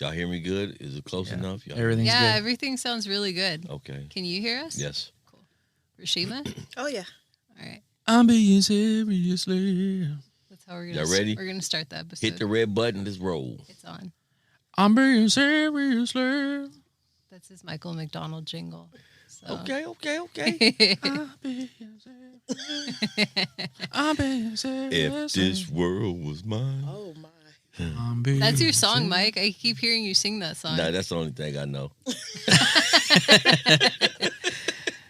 Y'all hear me good? Is it close enough? Y'all Everything's good. Everything sounds really good. Okay. Can you hear us? Yes. Cool. Rashima? Oh, yeah. All right. I'm being seriously. That's how we're gonna. Y'all ready? We're gonna start the episode. Hit the red button. Let's roll. It's on. I'm being seriously. That's his Michael McDonald jingle. So. Okay. I'm being seriously. I'm being seriously. If this world was mine. Oh, my. I'm being That's your song, Mike. I keep hearing you sing that song. Nah, that's the only thing I know.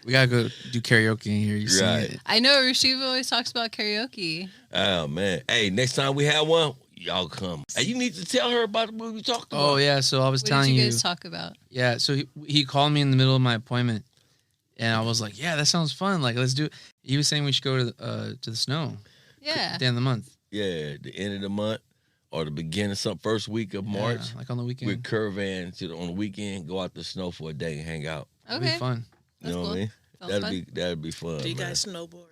We gotta go do karaoke in here. You sing Right. it. I know Rashiva always talks about karaoke. Oh, man. Hey, next time we have one, y'all come. Hey, you need to tell her about the movie we talked about. Oh yeah, so I was What telling did you you. guys talk about? Yeah, so he called me in the middle of my appointment, and I was like, "Yeah, that sounds fun. Like, let's do it." He was saying we should go to the snow. Yeah. At the end of the month. Yeah, the end of the month or the beginning, first week of March. Yeah, like on the weekend. We'd caravan on the weekend, go out to the snow for a day and hang out. It'd Okay. be fun. You know what I mean? Sounds That'd be fun. Do you man. guys snowboard?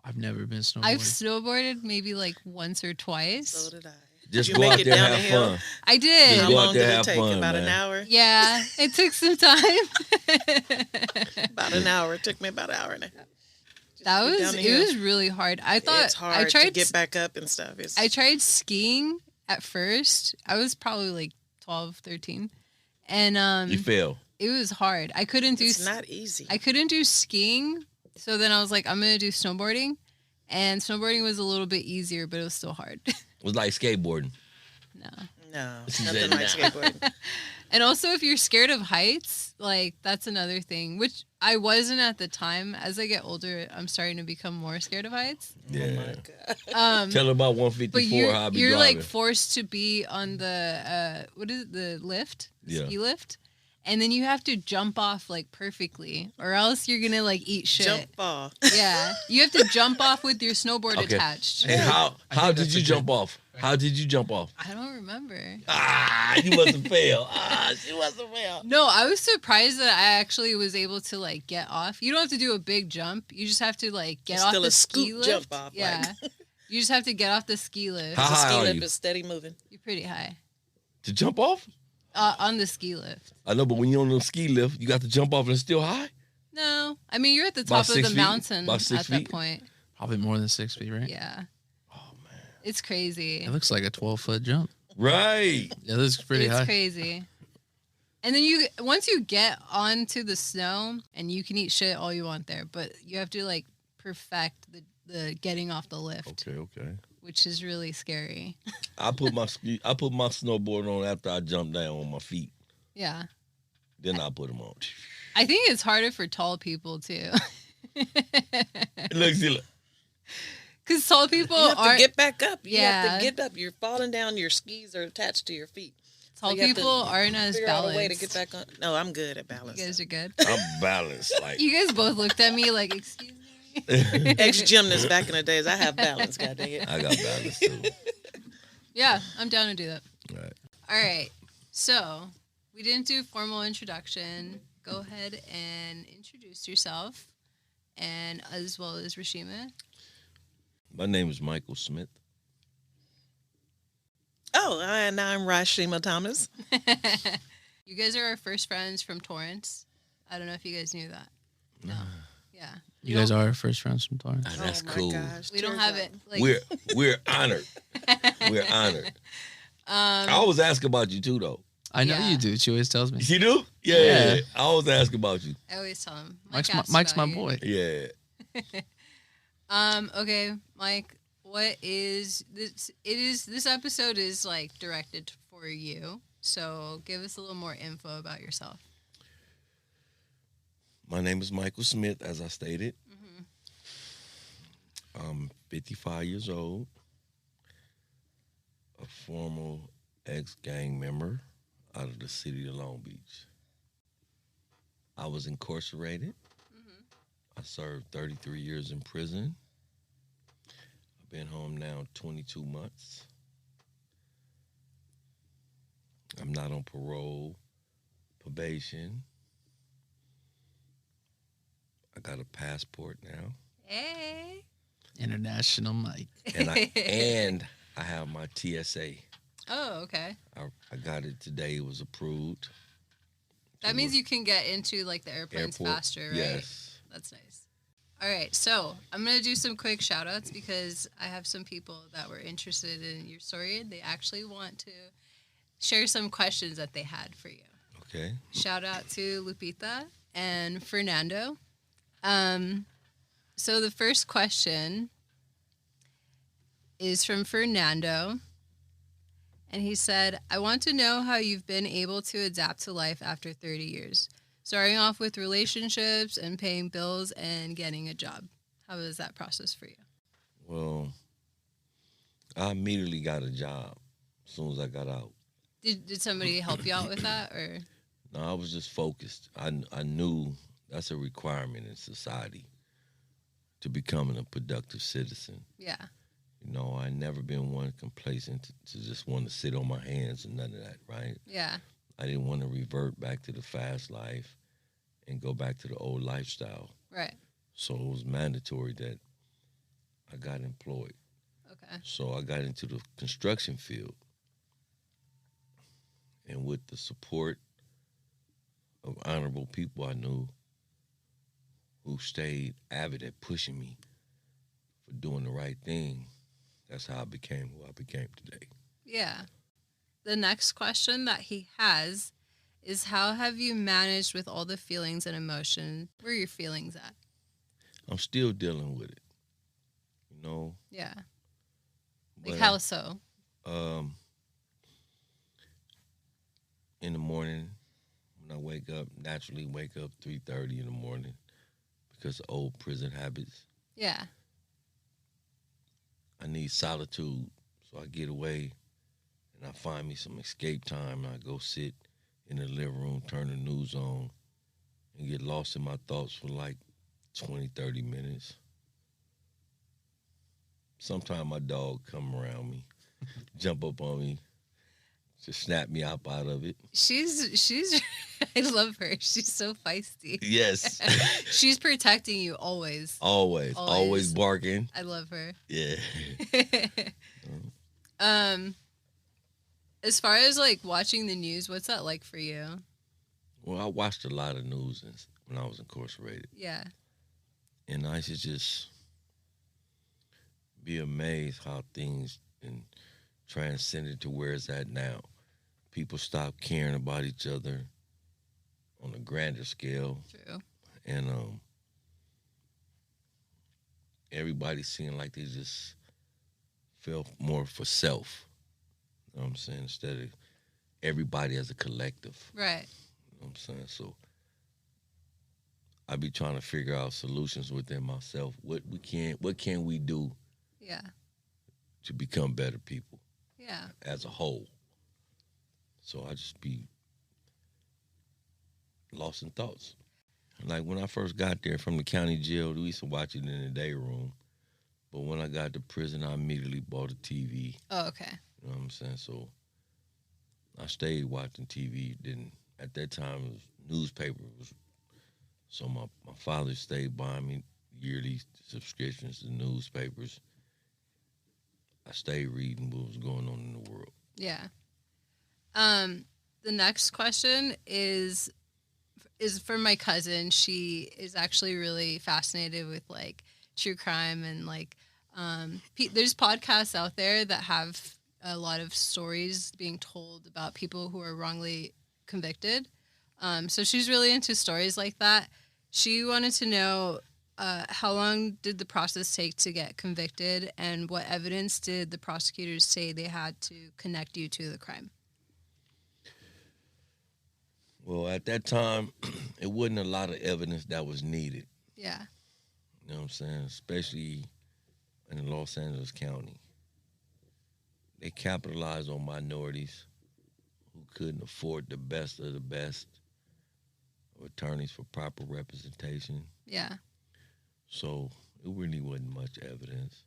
I've never been snowboarding. I've snowboarded maybe like once or twice. So did I. Just Did you go make out it there and down have the hill? fun. I did. Just How go out long there did and it have take? fun, About man. an hour? Yeah, it took some time. About an hour. It took me about an hour and a half. That Just was down the it hill. was really hard. I thought It's hard I tried to get back up and stuff. I tried skiing at first. I was probably like 12, 13. And You fail. it was hard. I couldn't do It's not easy. I couldn't do skiing. So then I was like, I'm going to do snowboarding. And snowboarding was a little bit easier, but it was still hard. It was like skateboarding. No. No, She nothing said like nah. skateboarding. And also, if you're scared of heights, like that's another thing, which I wasn't at the time. As I get older, I'm starting to become more scared of heights. Yeah. Oh my God. Tell her about But 154. How I be you're driving. like forced to be on the what is it, the lift, Yeah. ski lift, and then you have to jump off like perfectly, or else you're gonna like eat shit. Jump ball. Yeah, you have to jump off with your snowboard Okay. attached. And how think did that's you a jump off? How did you jump off? I don't remember. You must have failed. She must have failed. No, I was surprised that I actually was able to like get off. You don't have to do a big jump. You just have to like get It's off still the a ski scoop lift. jump off, Yeah, like. you just have to get off the ski lift. How The high ski are lift you? is steady moving. You're pretty high To jump off? on the ski lift. I know, but when you're on the ski lift, you got to jump off and it's still high? No, I mean you're at the About top of 6 the feet? mountain About at 6 that feet? point. Probably more than 6 feet, right? Yeah, Oh, man. it's crazy. It looks like a 12-foot jump. Right. Yeah, this is pretty It's high. crazy. And then once you get onto the snow, and you can eat shit all you want there, but you have to like perfect the getting off the lift, Okay. which is really scary. I put my snowboard on after I jumped down on my feet. Yeah. Then I put them on. I think it's harder for tall people too. Look, Because tall people You have to aren't get back up. You Yeah. have to get up. You're falling down. Your skis are attached to your feet. tall you have to people aren't as Figure out a balanced. way to get back on. No, I'm good at balance. You guys are good. I'm balanced. Like, You guys both looked at me like, excuse me. Ex-gymnast back in the days. I have balance, God dang it. I got balance too. Yeah, I'm down to do that. Right. All right. So we didn't do formal introduction. Go ahead and introduce yourself, and as well as Rashima. My name is Michael Smith. Oh, and I'm Rashima Thomas. You guys are our first friends from Torrance. I don't know if you guys knew that. No. Yeah. You guys are our first friends from Torrance. Ah, that's Oh, my cool. gosh. We don't Tears have up. it. Like, We're honored. We're honored. I always ask about you too, though. I know Yeah. you do. She always tells me. You do? Yeah. Yeah. I always ask about you. I always tell him. Mike's my boy. Yeah. Okay, Mike. What is this? This episode is like directed for you. So give us a little more info about yourself. My name is Michael Smith, as I stated. Mm-hmm. I'm 55 years old, a former ex-gang member out of the city of Long Beach. I was incarcerated. Mm-hmm. I served 33 years in prison. I've been home now 22 months. I'm not on parole, probation. I got a passport now, Hey. International Mike. and I have my TSA. Oh, okay. I got it today. It was approved. That means you can get into like the airplanes Airport. faster, right? Yes. That's nice. All right, so I'm gonna do some quick shout outs because I have some people that were interested in your story. They actually want to share some questions that they had for you. Okay. Shout out to Lupita and Fernando. So the first question is from Fernando. And he said, I want to know how you've been able to adapt to life after 30 years, starting off with relationships and paying bills and getting a job. How was that process for you? Well, I immediately got a job as soon as I got out. Did somebody help you out with that, or? No, I was just focused. I knew that's a requirement in society to becoming a productive citizen. Yeah. You know, I never been one complacent to just want to sit on my hands and none of that, right? Yeah. I didn't want to revert back to the fast life and go back to the old lifestyle. Right. So it was mandatory that I got employed. Okay. So I got into the construction field. And with the support of honorable people I knew who stayed avid at pushing me for doing the right thing, that's how I became who I became today. Yeah. The next question that he has is, how have you managed with all the feelings and emotions? Where are your feelings at? I'm still dealing with it, you know. Yeah. Like, But, how so? In the morning, when I wake up, naturally wake up 3:30 in the morning because of old prison habits. Yeah. I need solitude, so I get away and I find me some escape time. And I go sit in the living room, turn the news on, and get lost in my thoughts for like 20, 30 minutes. Sometimes my dog come around me, jump up on me, to snap me up out of it. She's I love her. She's so feisty. Yes. She's protecting you always. Always barking. I love her. Yeah. As far as like watching the news, what's that like for you? Well, I watched a lot of news when I was incarcerated. Yeah. And I should just be amazed how things transcended to where it's at now. People stop caring about each other on a grander scale. True. And everybody seemed like they just felt more for self. You know what I'm saying? Instead of everybody as a collective. Right. You know what I'm saying? So I be trying to figure out solutions within myself. What can we do Yeah. to become better people Yeah. as a whole? So I just be lost in thoughts. Like when I first got there from the county jail, we used to watch it in the day room. But when I got to prison, I immediately bought a TV. Oh, okay. You know what I'm saying? So I stayed watching TV. Then at that time, it was newspapers. So my father stayed buying me yearly subscriptions to newspapers. I stayed reading what was going on in the world. Yeah. The next question is for my cousin. She is actually really fascinated with like true crime and like there's podcasts out there that have a lot of stories being told about people who are wrongly convicted. So she's really into stories like that. She wanted to know how long did the process take to get convicted, and what evidence did the prosecutors say they had to connect you to the crime? Well, at that time, it wasn't a lot of evidence that was needed. Yeah. You know what I'm saying? Especially in Los Angeles County. They capitalized on minorities who couldn't afford the best of the best of attorneys for proper representation. Yeah. So it really wasn't much evidence.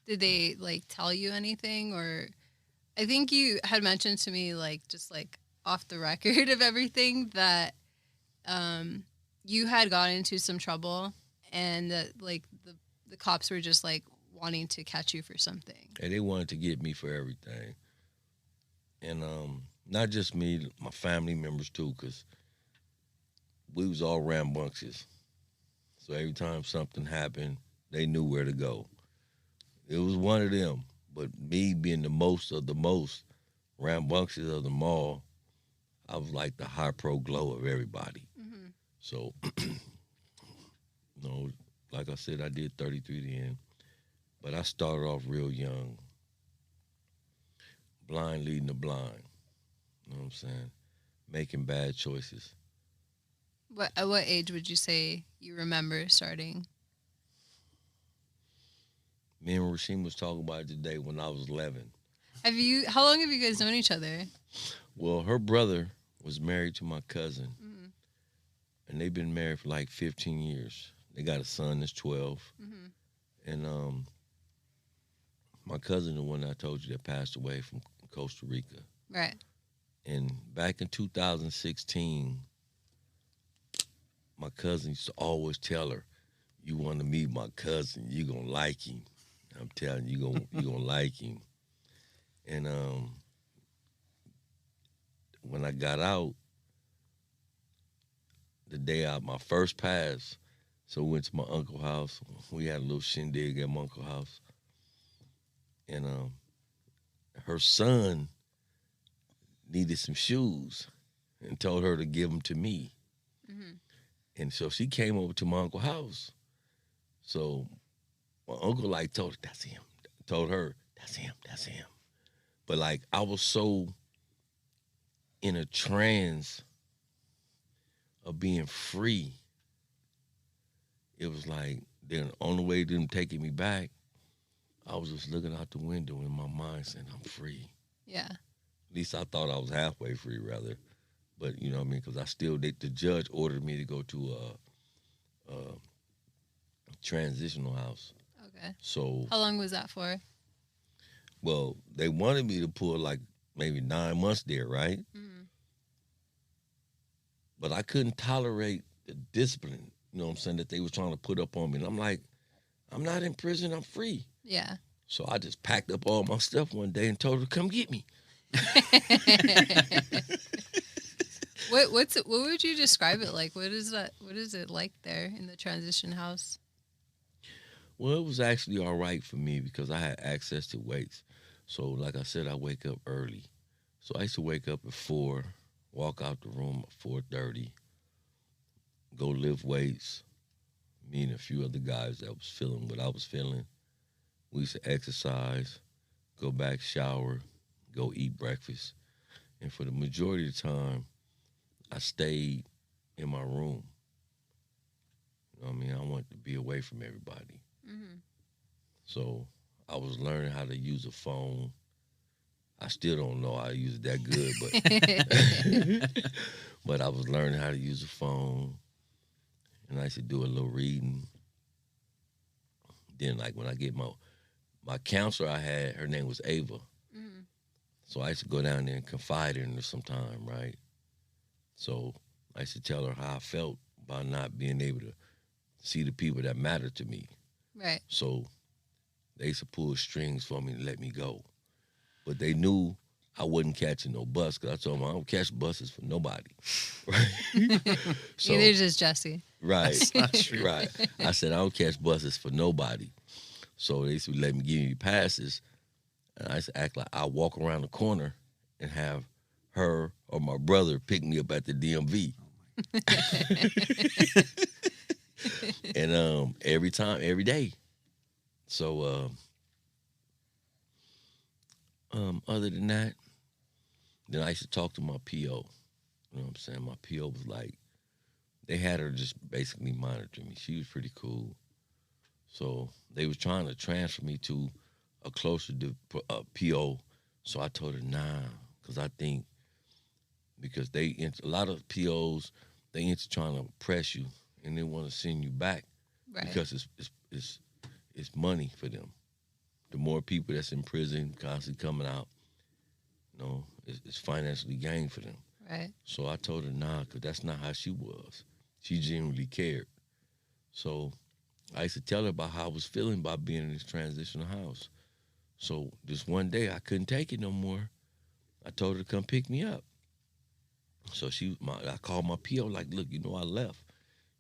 Did they like tell you anything, or I think you had mentioned to me like just like off the record of everything that you had gotten into some trouble and that like the cops were just like wanting to catch you for something. And they wanted to get me for everything. And not just me, my family members too, because we was all rambunctious. So every time something happened, they knew where to go. It was one of them. But me being the most of the most rambunctious of them all, I was like the high pro glow of everybody. Hmm. So, like I said, I did 33 then. But I started off real young, blind leading the blind. You know what I'm saying? Making bad choices. At what age would you say you remember starting? Me and Rasheem was talking about it today when I was 11. How long have you guys known each other? Well, her brother was married to my cousin, Hmm. and they've been married for like 15 years. They got a son that's 12. Hmm. And my cousin, the one I told you that passed away from Costa Rica. Right. And back in 2016, my cousin used to always tell her, "You want to meet my cousin, you gonna like him." I'm telling you, you gonna like him. And when I got out, the day out my first pass, so we went to my uncle's house. We had a little shindig at my uncle's house, and her son needed some shoes, and told her to give them to me. Hmm. And so she came over to my uncle's house. So my uncle like told her, "That's him." Told her, "That's him. That's him." But like I was so in a trance of being free, it was like then on the way to them taking me back, I was just looking out the window in my mind saying, "I'm free." Yeah. At least I thought I was halfway free, rather. But you know what I mean? Because the judge ordered me to go to a transitional house. Okay. So, How long was that for? well, they wanted me to pull like maybe 9 months there, right? Hmm. But I couldn't tolerate the discipline, you know what I'm saying, that they was trying to put up on me. And I'm like, I'm not in prison, I'm free. Yeah. So I just packed up all my stuff one day and told her, "Come get me." What would you describe it like? What is that? What is it like there in the transition house? Well, it was actually all right for me because I had access to weights. So, like I said, I wake up early. So I used to wake up at 4, walk out the room at 4:30, go lift weights. Me and a few other guys that was feeling what I was feeling. We used to exercise, go back, shower, go eat breakfast. And for the majority of the time, I stayed in my room. You know what I mean? I wanted to be away from everybody. Hmm. So I was learning how to use a phone. I still don't know how to use it that good, but but I was learning how to use a phone, and I used to do a little reading. Then, like when I get my counselor, I had her name was Ava, Hmm. so I used to go down there and confide in her sometime, right? So I used to tell her how I felt about not being able to see the people that mattered to me. Right. So they used to pull strings for me to let me go. But they knew I wasn't catching no bus because I told them I don't catch buses for nobody. Right? So, Neither does Jesse. right, That's not true. right. I said I don't catch buses for nobody. So they used to let me give me passes. And I used to act like I walk around the corner and have her or my brother pick me up at the DMV. And every time, every day. So other than that, then I used to talk to my PO. You know what I'm saying? My PO was like, they had her just basically monitoring me. She was pretty cool. So they was trying to transfer me to a closer PO. So I told her, nah, because I think, because a lot of POs, they into trying to press you and they want to send you back Right. because it's money for them. The more people that's in prison constantly coming out, it's financially gain for them. Right. So I told her, nah, because that's not how she was. She genuinely cared. So I used to tell her about how I was feeling about being in this transitional house. So this one day I couldn't take it no more. I told her to come pick me up. So I called my PO like, look, I left.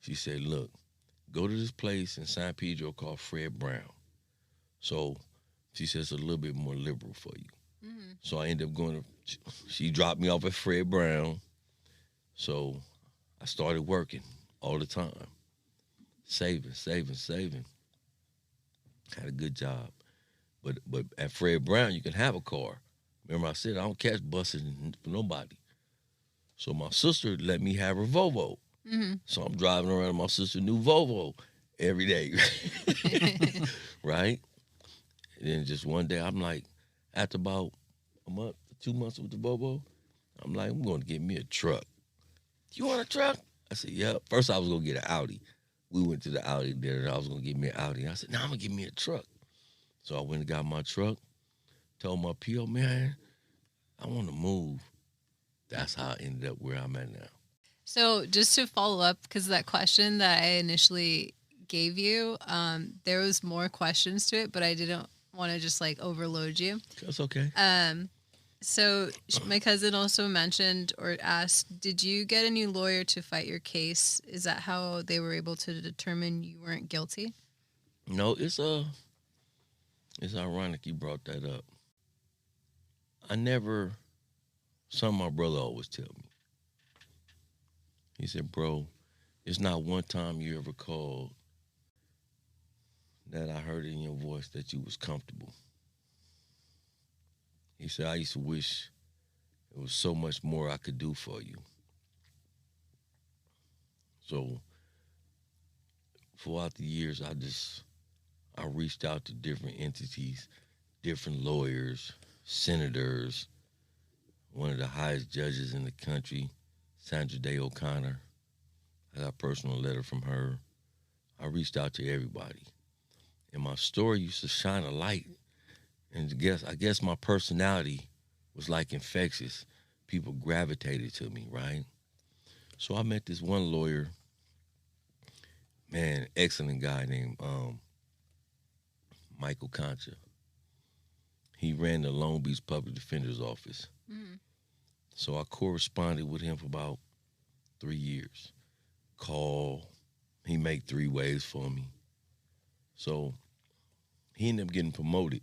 She said, look, go to this place in San Pedro called Fred Brown. So she said it's a little bit more liberal for you. Mm-hmm. So I ended up going she dropped me off at Fred Brown. So I started working all the time, saving. Had a good job. But at Fred Brown, you can have a car. Remember I said I don't catch buses for nobody. So my sister let me have her Volvo. Mm-hmm. So I'm driving around my sister's new Volvo every day. Right? And then just one day, I'm like, after about a month, 2 months with the Volvo, I'm like, I'm going to get me a truck. You want a truck? I said, yeah. First, I was going to get an Audi. We went to the Audi there, and I was going to get me an Audi. I said, no, I'm going to get me a truck. So I went and got my truck, told my PO, man, I want to move. That's how I ended up where I'm at now. So just to follow up, because that question that I initially gave you, there was more questions to it, but I didn't want to just like overload you. That's okay. So my cousin also mentioned or asked, did you get a new lawyer to fight your case? Is that how they were able to determine you weren't guilty? No, it's ironic you brought that up. Something my brother always tell me. He said, bro, it's not one time you ever called that I heard in your voice that you was comfortable. He said, I used to wish there was so much more I could do for you. So throughout the years, I reached out to different entities, different lawyers, senators, one of the highest judges in the country, Sandra Day O'Connor. I got a personal letter from her. I reached out to everybody. And my story used to shine a light. And I guess my personality was like infectious. People gravitated to me, right? So I met this one lawyer, man, excellent guy named Michael Concha. He ran the Long Beach Public Defender's Office. Mm-hmm. So I corresponded with him for about 3 years. He made 3 waves for me. So he ended up getting promoted.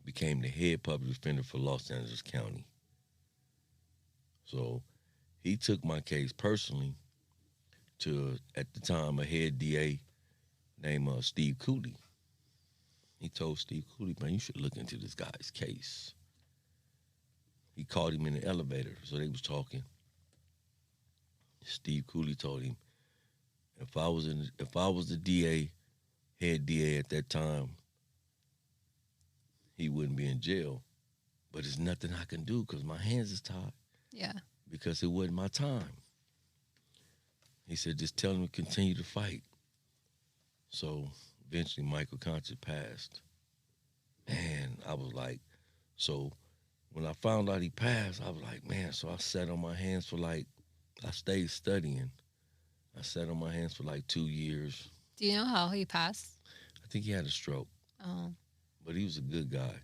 Became the head public defender for Los Angeles County. So he took my case personally to, at the time, a head DA named Steve Cooley. He told Steve Cooley, man, you should look into this guy's case. He called him in the elevator, so they was talking. Steve Cooley told him, if I was the DA, head DA at that time, he wouldn't be in jail. But there's nothing I can do because my hands is tied. Yeah. Because it wasn't my time. He said, just tell him to continue to fight. So eventually Michael Concha passed. And I was like, so when I found out he passed, I was like, man, so I sat on my hands for I stayed studying. I sat on my hands for 2 years. Do you know how he passed? I think he had a stroke. Oh. But he was a good guy.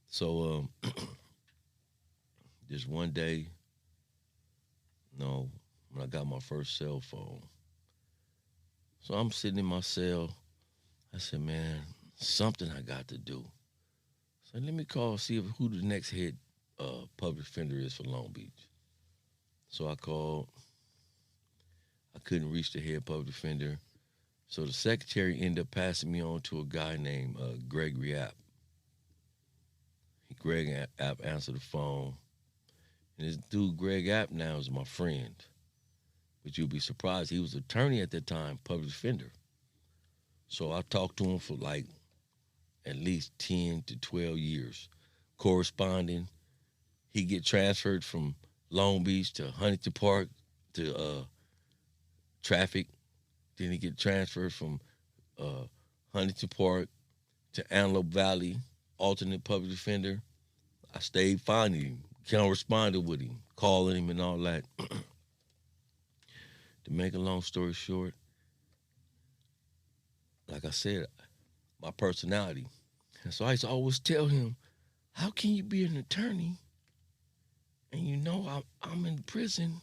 So just one day, when I got my first cell phone. So I'm sitting in my cell. I said, man, something I got to do. So let me call, see who the next head public defender is for Long Beach. So I called. I couldn't reach the head public defender. So the secretary ended up passing me on to a guy named Gregory App. Greg App answered the phone. And this dude, Greg App, now is my friend. But you'll be surprised, he was attorney at that time, public defender. So I talked to him for at least 10 to 12 years, corresponding. He'd get transferred from Long Beach to Huntington Park to traffic. Then he'd get transferred from Huntington Park to Antelope Valley, alternate public defender. I stayed finding him, corresponded with him, calling him and all that. To make a long story short, like I said, my personality. And so I used to always tell him, how can you be an attorney and you know I'm in prison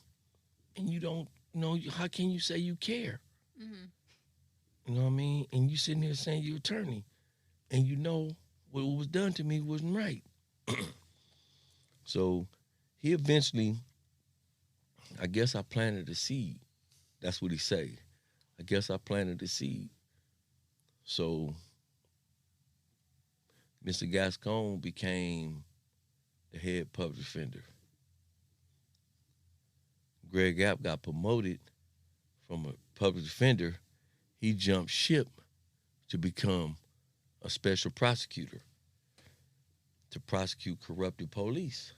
and you don't know, how can you say you care? Mhm. You know what I mean? And you sitting there saying you're attorney and you know what was done to me wasn't right. So he eventually, I guess I planted a seed. That's what he say. I guess I planted a seed. So Mr. Gascon became the head public defender. Greg App got promoted from a public defender. He jumped ship to become a special prosecutor to prosecute corrupted police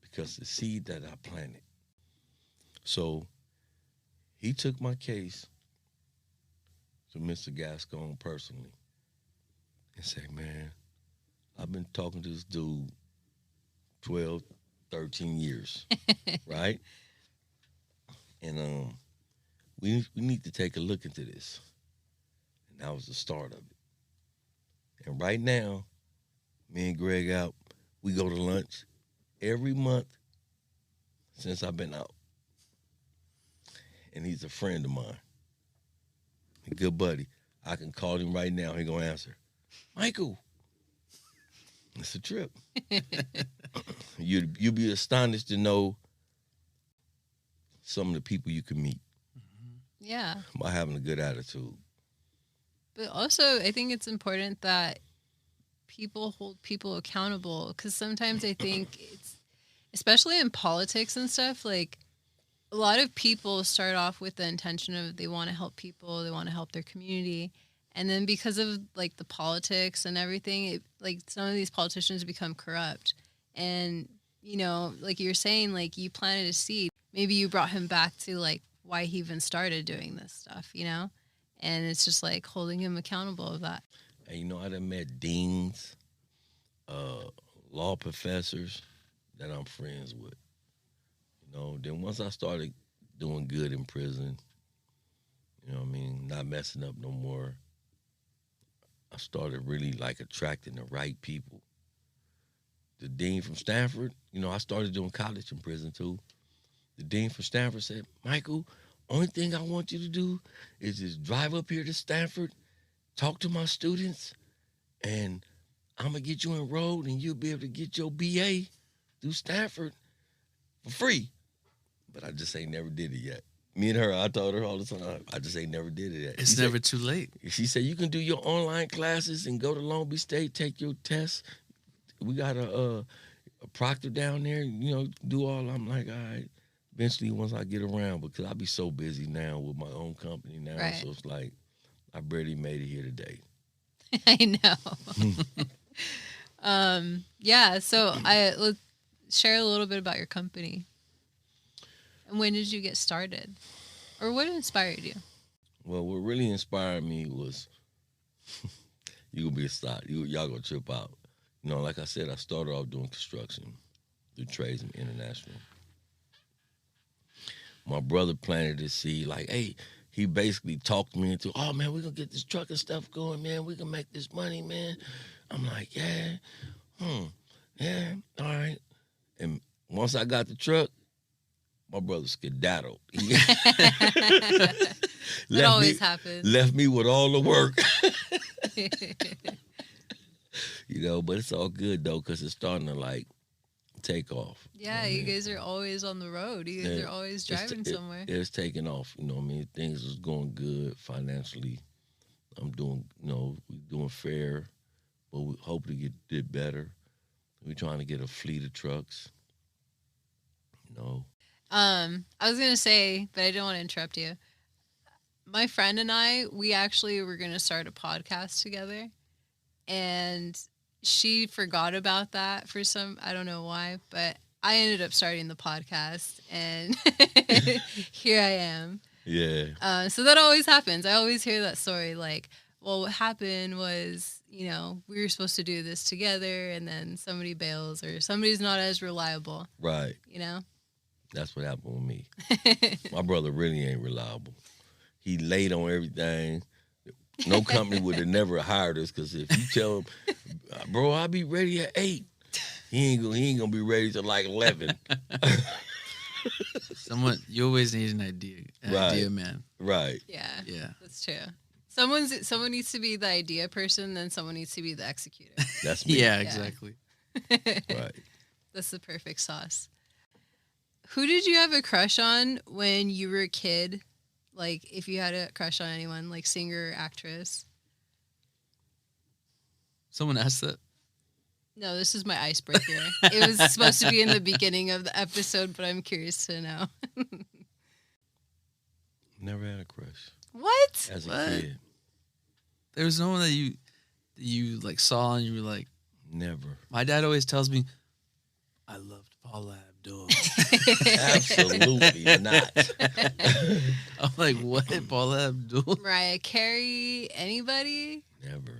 because the seed that I planted. So he took my case to Mr. Gascon personally and said, man, I've been talking to this dude 12, 13 years, right? And we need to take a look into this. And that was the start of it. And right now, me and Greg out, we go to lunch every month since I've been out. And he's a friend of mine. A good buddy. I can call him right now. He gonna answer. Michael, it's a trip. You'd be astonished to know some of the people you can meet Yeah. by having a good attitude. But also, I think it's important that people hold people accountable, because sometimes I think it's, especially in politics and stuff, like a lot of people start off with the intention of they want to help people, they want to help their community. And then because of like the politics and everything, it, like some of these politicians become corrupt. And, you know, like you're saying, like you planted a seed. Maybe you brought him back to like why he even started doing this stuff, you know? And it's just like holding him accountable of that. And you know, I done met deans, law professors that I'm friends with. You know, then once I started doing good in prison, you know what I mean, not messing up no more, I started really like attracting the right people. The dean from Stanford, you know, I started doing college in prison too. The dean from Stanford said, Michael, only thing I want you to do is just drive up here to Stanford, talk to my students, and I'm going to get you enrolled and you'll be able to get your BA through Stanford for free. But I just ain't never did it yet. Me and her, I told her all the time, I just ain't never did it yet. It's never too late. She said, you can do your online classes and go to Long Beach State, take your tests. We got a proctor down there, you know, do all. I'm like, all right. Eventually, once I get around, because I be so busy now with my own company now, Right. so it's like I barely made it here today. I know. Yeah, so let's share a little bit about your company. And when did you get started? Or what inspired you? Well, what really inspired me was you gonna be a stop. Y'all gonna trip out. You know, like I said, I started off doing construction through Tradesman International. My brother planted this seed, like, hey, he basically talked me into, oh man, we're gonna get this trucking stuff going, man. We can make this money, man. I'm like, yeah, yeah, all right. And once I got the truck, my brother skedaddled. That always happens. Left me with all the work. You know, but it's all good though, because it's starting to like take off. Yeah, you guys are always on the road. You guys are always driving somewhere. It's taking off. You know what I mean? Things is going good financially. I'm doing, you know, we're doing fair, but we hope to get better. We're trying to get a fleet of trucks. You know. I was gonna say, but I didn't want to interrupt you. My friend and I, we actually were gonna start a podcast together, and she forgot about that for I don't know why, but I ended up starting the podcast, and here I am. Yeah. So that always happens. I always hear that story, like, well, what happened was, you know, we were supposed to do this together, and then somebody bails or somebody's not as reliable. Right. You know? That's what happened with me. My brother really ain't reliable. He late on everything. No company would have never hired us because if you tell him, bro, I'll be ready at 8, he ain't gonna be ready till like 11. You always need an idea, Right. man. Right. Yeah. Yeah. That's true. Someone needs to be the idea person, then someone needs to be the executor. That's me. Yeah, exactly. Right. That's the perfect sauce. Who did you have a crush on when you were a kid? Like, if you had a crush on anyone, like singer or actress? Someone asked that. No, this is my icebreaker. It was supposed to be in the beginning of the episode, but I'm curious to know. Never had a crush What? as a What? kid. There was no one that you like saw and you were like, Never. my dad always tells me, I loved Paula Abdul. Absolutely not. I'm like, what? Paula Abdul? Mariah Carey? Anybody? Never.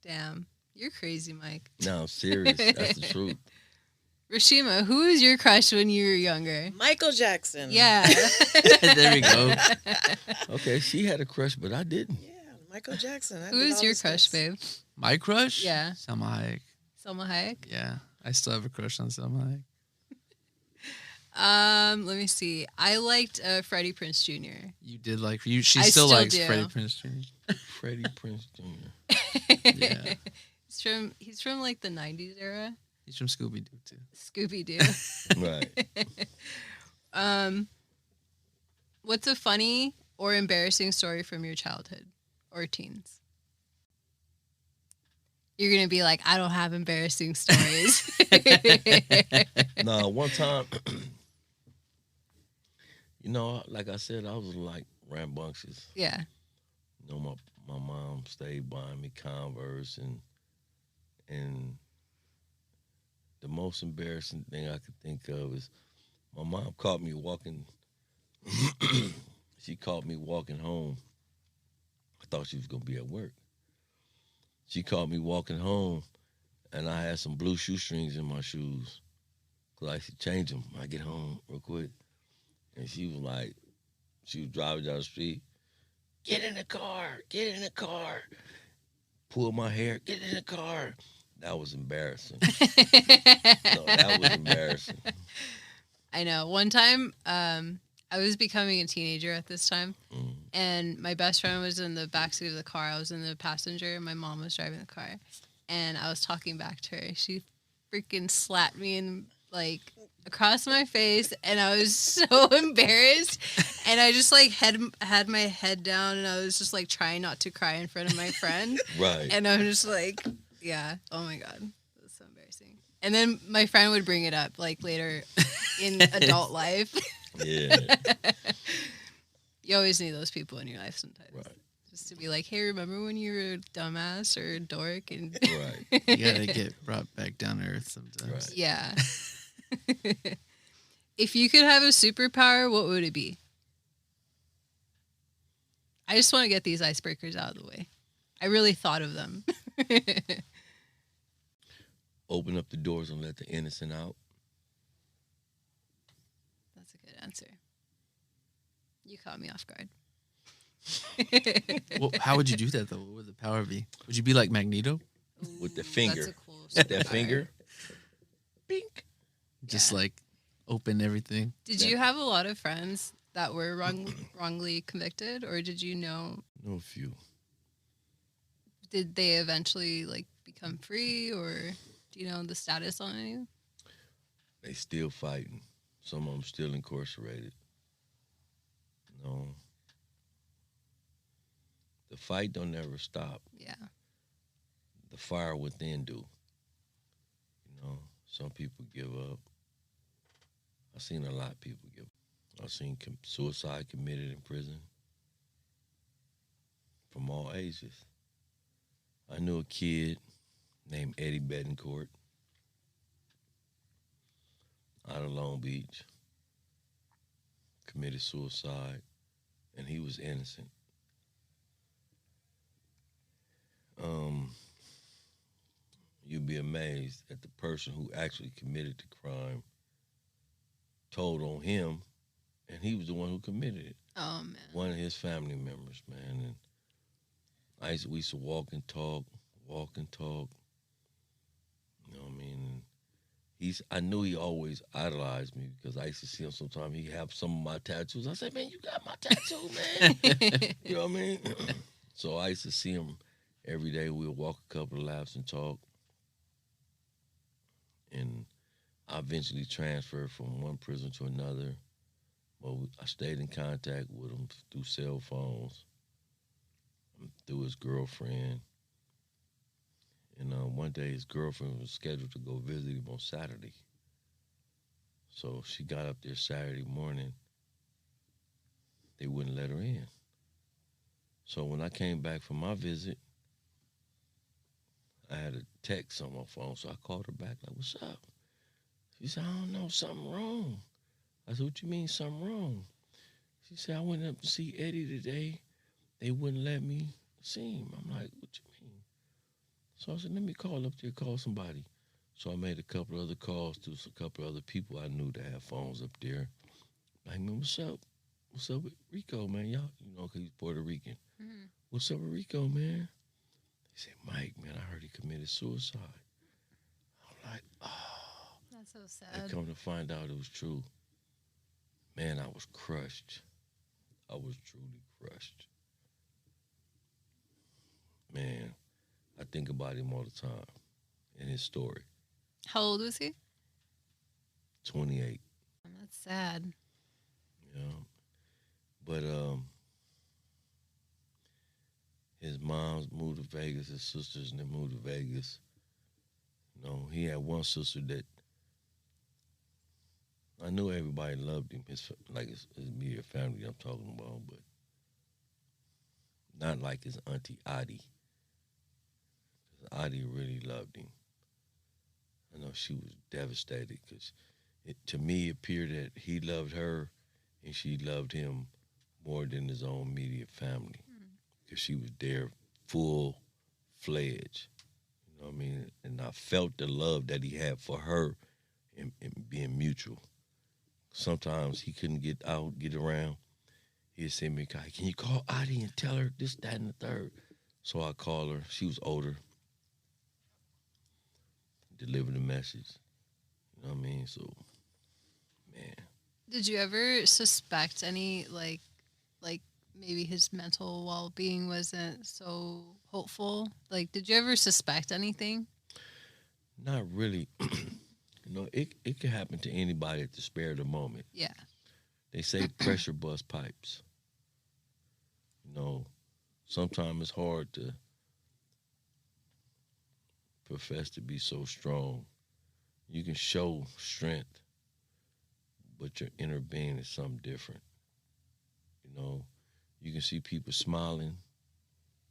Damn. You're crazy, Mike. No, I'm serious. That's the truth. Rashima, who was your crush when you were younger? Michael Jackson. Yeah. There we go. Okay, she had a crush, but I didn't. Yeah, Michael Jackson. Who is your crush, babe? My crush? Yeah. Salma Hayek. Selma Hayek? Yeah. I still have a crush on Salma Hayek. Let me see. I liked Freddie Prinze Jr. You did like you. She I still still likes do. Freddie Prinze Jr. Freddie Prinze Jr. Yeah. He's from like the 90s era. He's from Scooby Doo too. Scooby Doo. Right. What's a funny or embarrassing story from your childhood or teens? You're gonna be like, I don't have embarrassing stories. No, one time, like I said, I was like rambunctious. Yeah. My mom stayed buying me Converse and the most embarrassing thing I could think of is my mom caught me walking. She caught me walking home. I thought she was gonna be at work. She caught me walking home, and I had some blue shoestrings in my shoes. Cause I used to change them when I get home real quick. And she was driving down the street. Get in the car. Get in the car. Pull my hair. Get in the car. That was embarrassing. No, that was embarrassing. I know. One time, I was becoming a teenager at this time, and my best friend was in the backseat of the car. I was in the passenger, and my mom was driving the car, and I was talking back to her. She freaking slapped me in like across my face, and I was so embarrassed. And I just like had my head down, and I was just like trying not to cry in front of my friend. Right. And I'm just like, yeah, oh my god, that was so embarrassing. And then my friend would bring it up like later in adult life. Yeah. You always need those people in your life sometimes. Right. Just to be like, hey, remember when you were a dumbass or a dork? And Right. You gotta get brought back down to earth sometimes. Right. yeah. If you could have a superpower, what would it be? I just want to get these icebreakers out of the way. I really thought of them. Open up the doors and let the innocent out. That's a good answer. You caught me off guard. Well, how would you do that though? What would the power be? Would you be like Magneto? With the Ooh, finger. That's a cool With that superpower. finger. Bink. Just Yeah. like open everything. Did you have a lot of friends that were wrongly convicted, or did you know? No few. Did they eventually like become free, or do you know the status on any? They still fighting. Some of them still incarcerated. The fight don't ever stop. Yeah. The fire within do. Some people give up. I've seen a lot of people give up. I've seen suicide committed in prison from all ages. I knew a kid named Eddie Betancourt out of Long Beach, committed suicide, and he was innocent. You'd be amazed at the person who actually committed the crime told on him, and he was the one who committed it. Oh man. One of his family members, man. And We used to walk and talk, walk and talk. You know what I mean? And I knew he always idolized me because I used to see him sometimes. He have some of my tattoos. I said, man, you got my tattoo, man. You know what I mean? So I used to see him every day. We'd walk a couple of laps and talk. And I eventually transferred from one prison to another. But I stayed in contact with him through cell phones, through his girlfriend. And one day his girlfriend was scheduled to go visit him on Saturday. So she got up there Saturday morning. They wouldn't let her in. So when I came back from my visit, I had a text on my phone. So I called her back, like, what's up? She said, I don't know, something wrong. I said, what you mean something wrong? She said, I went up to see Eddie today. They wouldn't let me see him. I'm like, what you mean? So I said, let me call up there, call somebody. So I made a couple of other calls to a couple of other people I knew that had phones up there. Like, man, what's up? What's up with Rico, man? Y'all, because he's Puerto Rican. Mhm. What's up with Rico, man? He said, Mike, man, I heard he committed suicide. I'm like, oh. That's so And sad. come to find out it was true. Man, I was crushed. I was truly crushed. Man, I think about him all the time and his story. How old was he? 28, That's sad. you know. But his mom's moved to Vegas, his sisters and they moved to Vegas. He had one sister that I knew everybody loved him. His immediate family I'm talking about, but not like his auntie Addie. Addie really loved him. I know she was devastated because to me it appeared that he loved her and she loved him more than his own immediate family because she was there full fledged. You know what I mean? And I felt the love that he had for her and being mutual. Sometimes he couldn't get out, get around. He'd say to me, "Kai, can you call Addie and tell her this, that, and the third?" So I call her. She was older. Deliver the message. You know what I mean? So, man. Did you ever suspect any like maybe his mental well-being wasn't so hopeful? Like, did you ever suspect anything? Not really. It can happen to anybody at the spare of the moment. Yeah. They say pressure bust pipes. Sometimes it's hard to profess to be so strong. You can show strength, but your inner being is something different. You can see people smiling,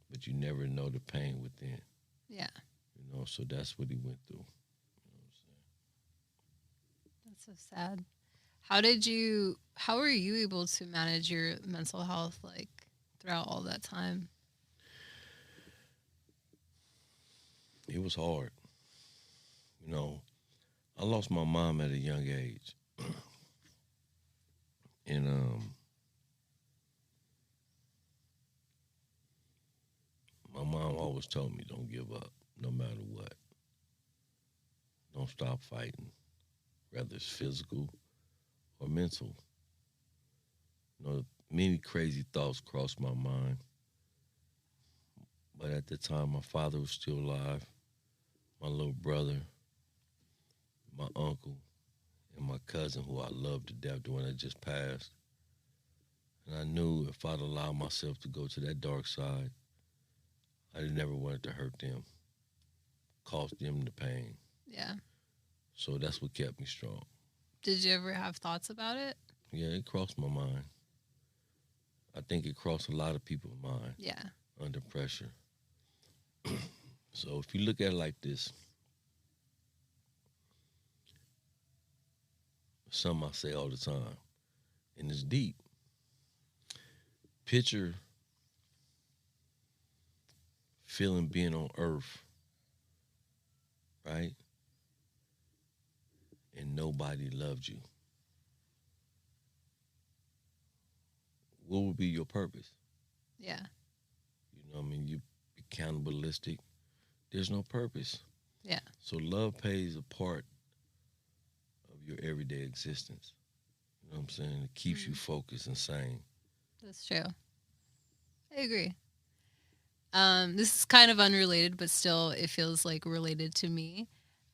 but you never know the pain within. Yeah. So that's what he went through. That's so sad. How were you able to manage your mental health like throughout all that time? It was hard. I lost my mom at a young age. And my mom always told me, don't give up, no matter what. Don't stop fighting, whether it's physical or mental. Many crazy thoughts crossed my mind. But at the time, my father was still alive, my little brother, my uncle, and my cousin, who I loved to death, the one that just passed. And I knew if I'd allowed myself to go to that dark side, I never wanted to hurt them, cause them the pain. Yeah. So that's what kept me strong. Did you ever have thoughts about it? Yeah, it crossed my mind. I think it crossed a lot of people's mind. Yeah. Under pressure. So if you look at it like this, something I say all the time, and it's deep. Picture feeling being on earth, right? And nobody loved you. What would be your purpose? Yeah. You know what I mean? cannibalistic, there's no purpose. Yeah. So love plays a part of your everyday existence. You know what I'm saying? It keeps you focused and sane. That's true. I agree. This is kind of unrelated, but still, it feels like related to me.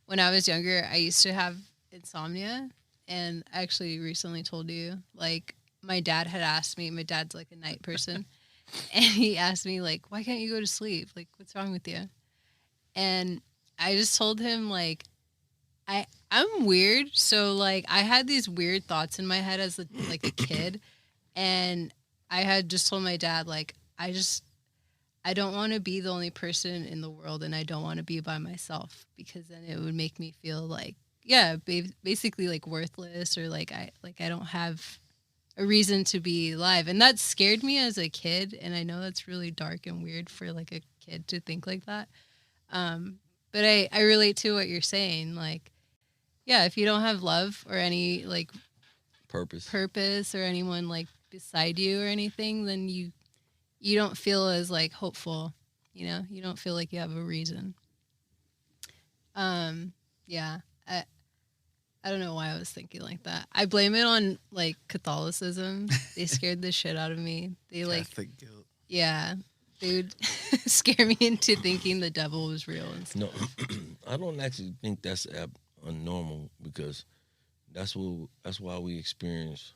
When I was younger, I used to have insomnia, and I actually recently told you, like, my dad had asked me. My dad's like a night person, and he asked me, like, why can't you go to sleep? Like, what's wrong with you? And I just told him, like, I'm weird, so like I had these weird thoughts in my head as like a kid, and I had just told my dad, like, I don't want to be the only person in the world, and I don't want to be by myself, because then it would make me feel like, yeah, basically like worthless, or like I don't have a reason to be alive. And that scared me as a kid, and I know that's really dark and weird for like a kid to think like that. But I relate to what you're saying. Like, yeah, if you don't have love or any like purpose or anyone like beside you or anything, then you don't feel as like hopeful. You don't feel like you have a reason. Yeah. I don't know why I was thinking like that. I blame it on like Catholicism. They scared the shit out of me. They like Catholic guilt. Yeah. They would scare me into thinking the devil was real and stuff. No, I don't actually think that's unnormal, because that's why we experience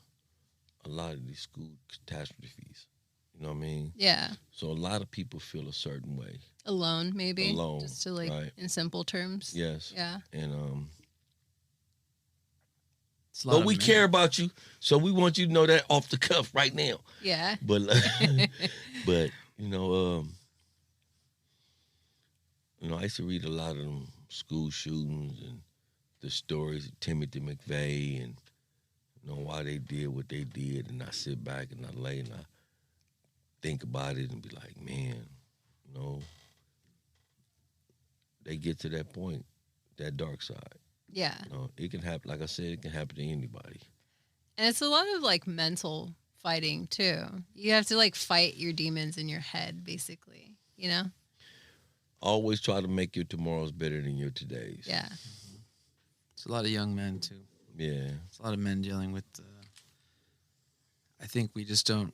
a lot of these school catastrophes. You know what I mean? Yeah. So a lot of people feel a certain way. Alone, maybe. Alone, Just to like, right. in simple terms. Yes. Yeah. And It's a lot but of we men. care about you, so we want you to know that off the cuff right now. Yeah. But but I used to read a lot of them school shootings and the stories of Timothy McVeigh, and why they did what they did, and I sit back and I lay and I think about it and be like, man, they get to that point, that dark side. Yeah. It can happen. Like I said, it can happen to anybody. And it's a lot of like mental fighting too. You have to like fight your demons in your head, basically, Always try to make your tomorrows better than your todays. Yeah. It's a lot of young men too. Yeah. It's a lot of men dealing with. I think we just don't.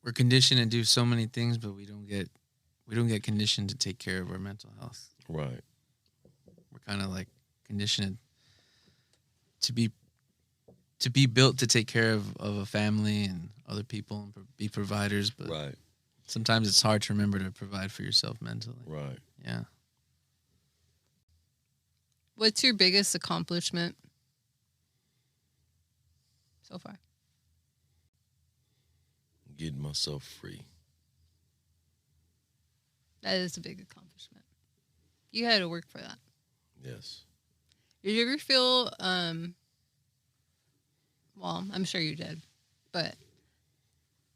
We're conditioned to do so many things, but we don't get conditioned to take care of our mental health. Right. We're kind of like conditioned to be built to take care of a family and other people and be providers, but right. Sometimes it's hard to remember to provide for yourself mentally. Right. Yeah. What's your biggest accomplishment so far? Getting myself free. That is a big accomplishment. You had to work for that. Yes. Did you ever feel, well, I'm sure you did, but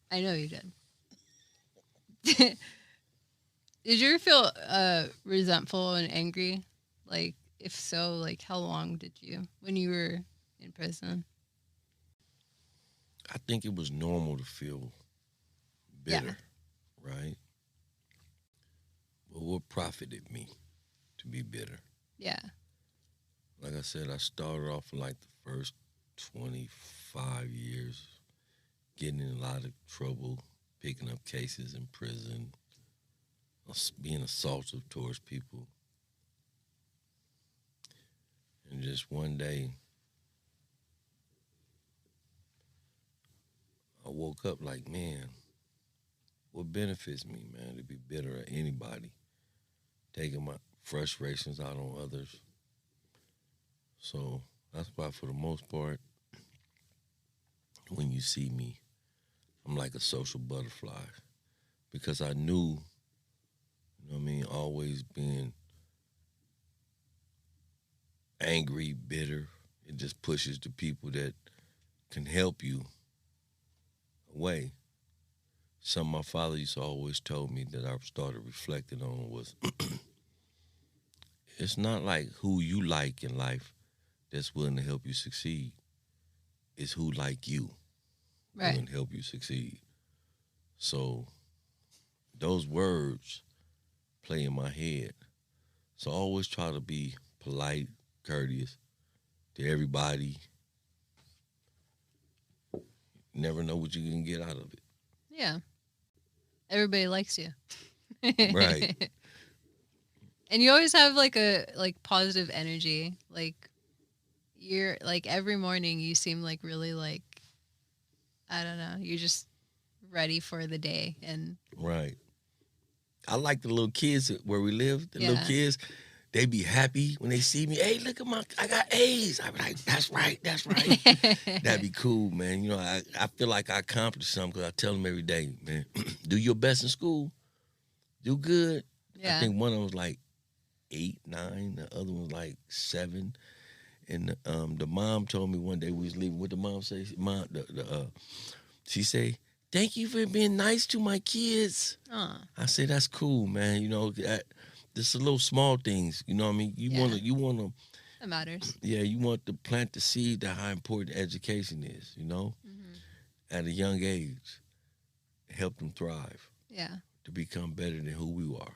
I know you did. Did you ever feel resentful and angry? Like, if so, like, how long did you, when you were in prison? I think it was normal to feel bitter, right? But what profited me to be bitter? Yeah. Like I said, I started off in like the first 25 years getting in a lot of trouble, picking up cases in prison, being assaultive towards people. And just one day, I woke up like, man, what benefits me, man, to be bitter at anybody, taking my frustrations out on others. So that's why, for the most part, when you see me, I'm like a social butterfly, because I knew, always being angry, bitter, it just pushes the people that can help you away. Something my father used to always told me that I started reflecting on was, it's not like who you like in life that's willing to help you succeed. It's who like you Right. willing to help you succeed. So those words play in my head. So I always try to be polite, courteous to everybody. Never know what you can get out of it. Yeah. Everybody likes you. Right. And you always have like a positive energy. Like you're like every morning you seem like really like I don't know, you're just ready for the day and Right. I like the little kids where we live. The little Yeah. kids, they be happy when they see me. Hey, look at I got A's. I be like, that's right, that's right. That'd be cool, man. You know, I feel like I accomplished something because I tell them every day, man, do your best in school. Do good. Yeah. I think one of them was like 8, 9. The other one was like 7. And the mom told me one day we was leaving. What the mom say? She say, thank you for being nice to my kids. I say, that's cool, man. You know, just the little small things. You know what I mean? You wanna That matters. yeah, you want to plant the seed that how important education is, you know, at a young age. Help them thrive Yeah. to become better than who we are.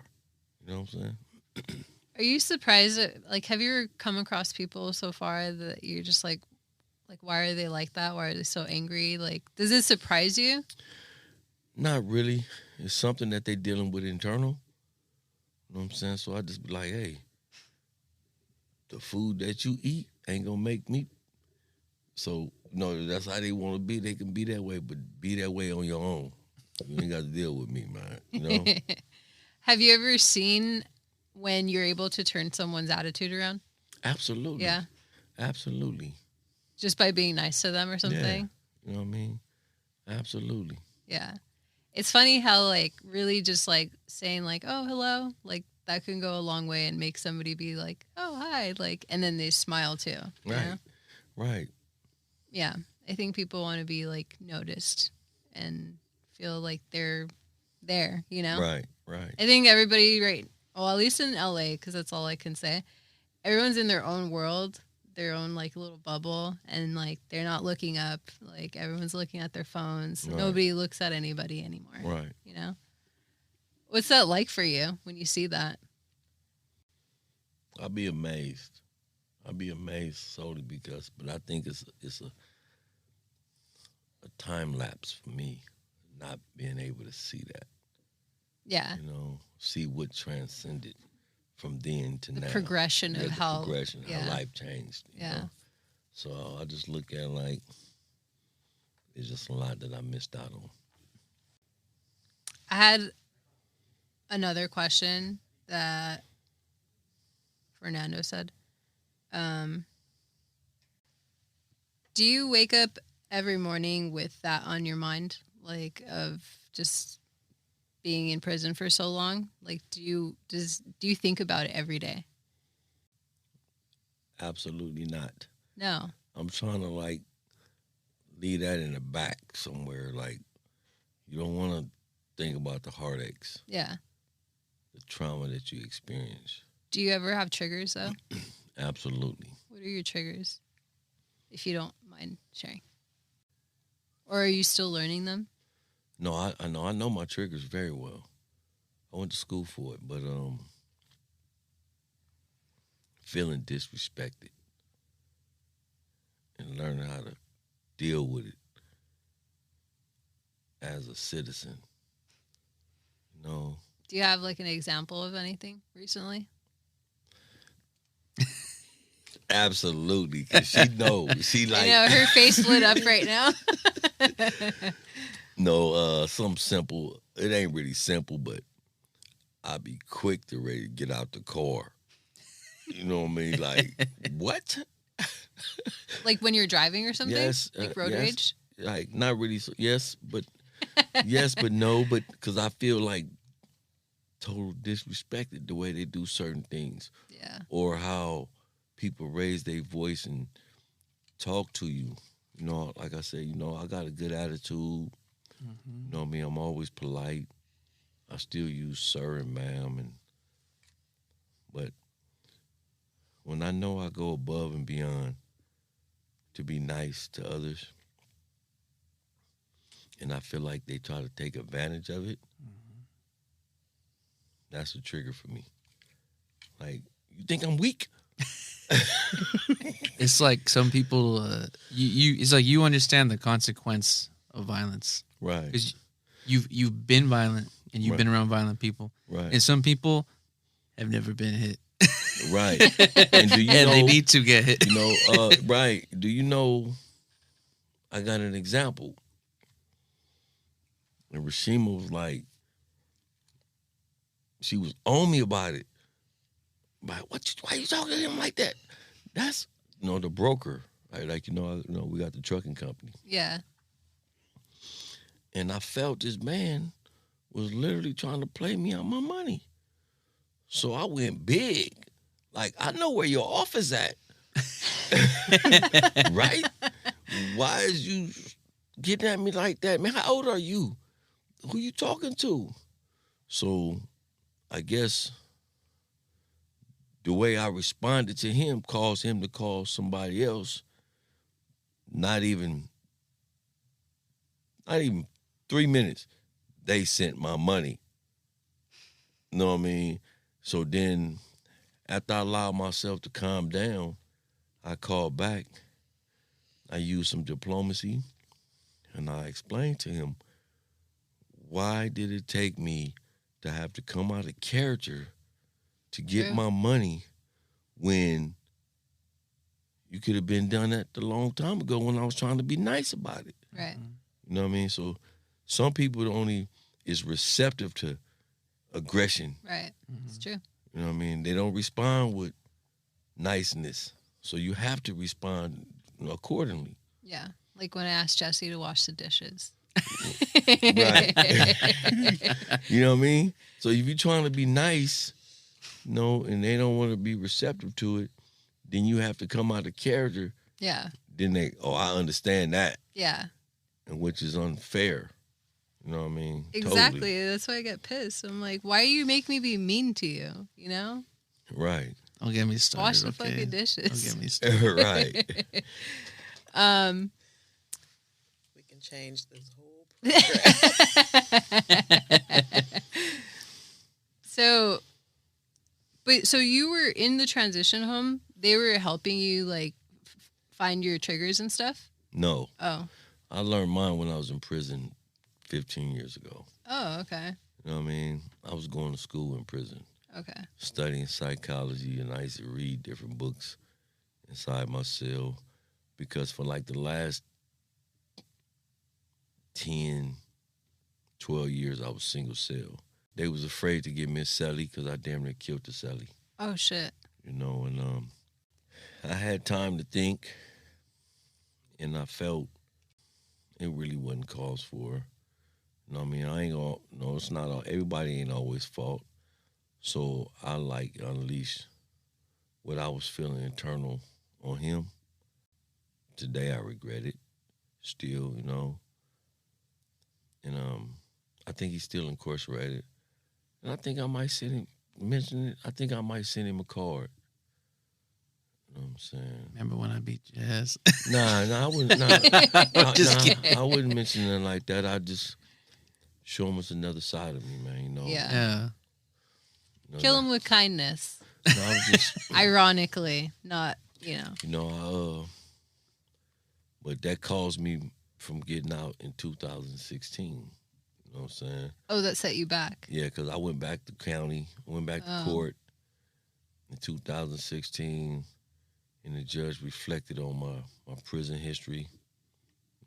You know what I'm saying? Are you surprised like have you ever come across people so far that you're just like why are they like that? Why are they so angry? Like does it surprise you? Not really. It's something that they're dealing with internal. You know what I'm saying? So I just be like, hey, the food that you eat ain't gonna make me. So, no, that's how they want to be. They can be that way, but be that way on your own. You ain't got to deal with me, man. You know? Have you ever seen when you're able to turn someone's attitude around? Absolutely. Yeah. Absolutely. Just by being nice to them or something? You know what I mean? Absolutely. Yeah. It's funny how like really just like saying like, oh, hello, like that can go a long way and make somebody be like, oh, hi, like, and then they smile too. you Right. know? Right. Yeah. I think people want to be like noticed and feel like they're there, you know? Right. Right. I think everybody, right, well, at least in LA, because that's all I can say, everyone's in their own world, their own like little bubble, and like they're not looking up. Like everyone's looking at their phones. Right. Nobody looks at anybody anymore. Right. You know? What's that like for you when you see that? I'll be amazed. I'll be amazed solely because, but I think it's a time lapse for me, not being able to see that. Yeah. You know, see what transcended from then to The now. progression Yeah, of the how progression, yeah. how life changed. You Yeah. know? So I just look at it like it's just a lot that I missed out on. I had another question that Fernando said. Do you wake up every morning with that on your mind, like of just being in prison for so long? Like, do you think about it every day? Absolutely not. No. I'm trying to like leave that in the back somewhere. Like you don't want to think about the heartaches, Yeah. the trauma that you experience. Do you ever have triggers though? Absolutely. What are your triggers, if you don't mind sharing? Or are you still learning them? No, I know my triggers very well. I went to school for it, but feeling disrespected and learning how to deal with it as a citizen. You know, Do you have like an example of anything recently? absolutely, because she knows. She like I know her face lit up right now. no, something simple. It ain't really simple, but I'll be quick to ready to get out the car. You know what I mean? Like, what? Like when you're driving or something? Yes. Like road yes. rage? Like, not really. Yes, but yes, but no, but because I feel like total disrespected the way they do certain things Yeah. or how people raise their voice and talk to you. You know, like I said, you know, I got a good attitude. You know what I mean? I'm always polite. I still use sir and ma'am, but when I know I go above and beyond to be nice to others, and I feel like they try to take advantage of it, That's a trigger for me. Like, you think I'm weak? It's like some people, it's like you understand the consequence of violence Right. because you've been violent and you've been around violent people, Right. and some people have never been hit, Right. And do you and know, they need to get hit. you know, right. Do you know, I got an example. And Rashima was like, she was on me about it. Why you talking to him like that? That's, the broker. Right? Like, we got the trucking company. Yeah. And I felt this man was literally trying to play me out my money. So I went big. Like, I know where your office at. Right? Why is you getting at me like that? Man, how old are you? Who you talking to? So I guess the way I responded to him caused him to call somebody else. Not even 3 minutes, they sent my money. You know what I mean? So then, after I allowed myself to calm down, I called back. I used some diplomacy, and I explained to him, why did it take me to have to come out of character to get my money when you could have been done that a long time ago when I was trying to be nice about it? Right. You know what I mean? So some people only is receptive to aggression. Right. It's true. You know what I mean? They don't respond with niceness. So you have to respond accordingly. Yeah. Like when I asked Jesse to wash the dishes. Right. You know what I mean? So if you're trying to be nice, and they don't want to be receptive to it, then you have to come out of character. Yeah. Then I understand that. Yeah. And which is unfair. You know what I mean? Exactly. Totally. That's why I get pissed. I'm like, why do you make me be mean to you? You know? Right. Don't get me started. Wash the fucking dishes. Don't get me started. Right. We can change this whole So you were in the transition home. They were helping you like find your triggers and stuff? No. Oh. I learned mine when I was in prison 15 years ago. Oh, okay. You know what I mean? I was going to school in prison, Okay. studying psychology, and I used to read different books inside my cell because for like the last 10, 12 years, I was single cell. They was afraid to give me a cellie because I damn near killed the cellie. Oh, shit. And I had time to think, and I felt it really wasn't cause for. You know what I mean? I ain't gonna, no, it's not all, everybody ain't always fault. So I unleashed what I was feeling internal on him. Today I regret it still, And I think he's still incarcerated. And I think I might send him a card. You know what I'm saying? Remember when I beat your ass? Nah, I wouldn't. I wouldn't mention nothing like that. I'd just show him it's another side of me, man. Yeah. Yeah. Kill him with kindness. I was just, Ironically, not, but that caused me from getting out in 2016. You know what I'm saying? Oh, that set you back. Yeah, because I went back to county, went back to court in 2016, and the judge reflected on my prison history.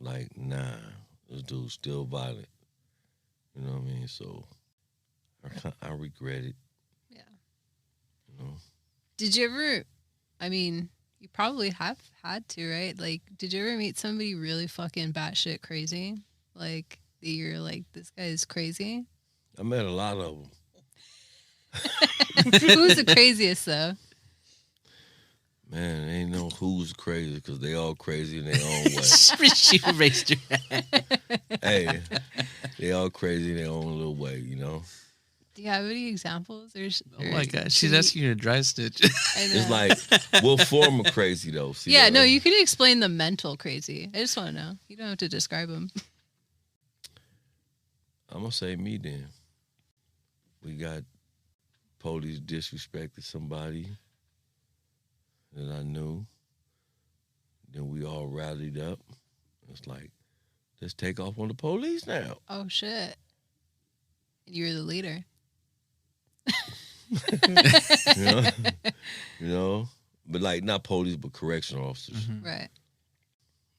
Like, nah, this dude's still violent. You know what I mean? So I regret it. Yeah. You know? Did you ever, you probably have had to, right? Like, did you ever meet somebody really fucking batshit crazy? Like, that you're like, this guy is crazy? I met a lot of them. Who's the craziest, though? Man, ain't no who's crazy because they all crazy in their own way. She raised your hand. Hey, they all crazy in their own little way, Do you have any examples? Oh my God, she's asking you to dry stitch. I know. It's like, what form of crazy though? See, yeah, no, you could explain the mental crazy. I just want to know. You don't have to describe them. I'm gonna say me then. We got police disrespected somebody that I knew. Then we all rallied up. It's like, let's take off on the police now. Oh shit! You're the leader. You know, you know, but like not police, but correctional officers. Mhm. Right.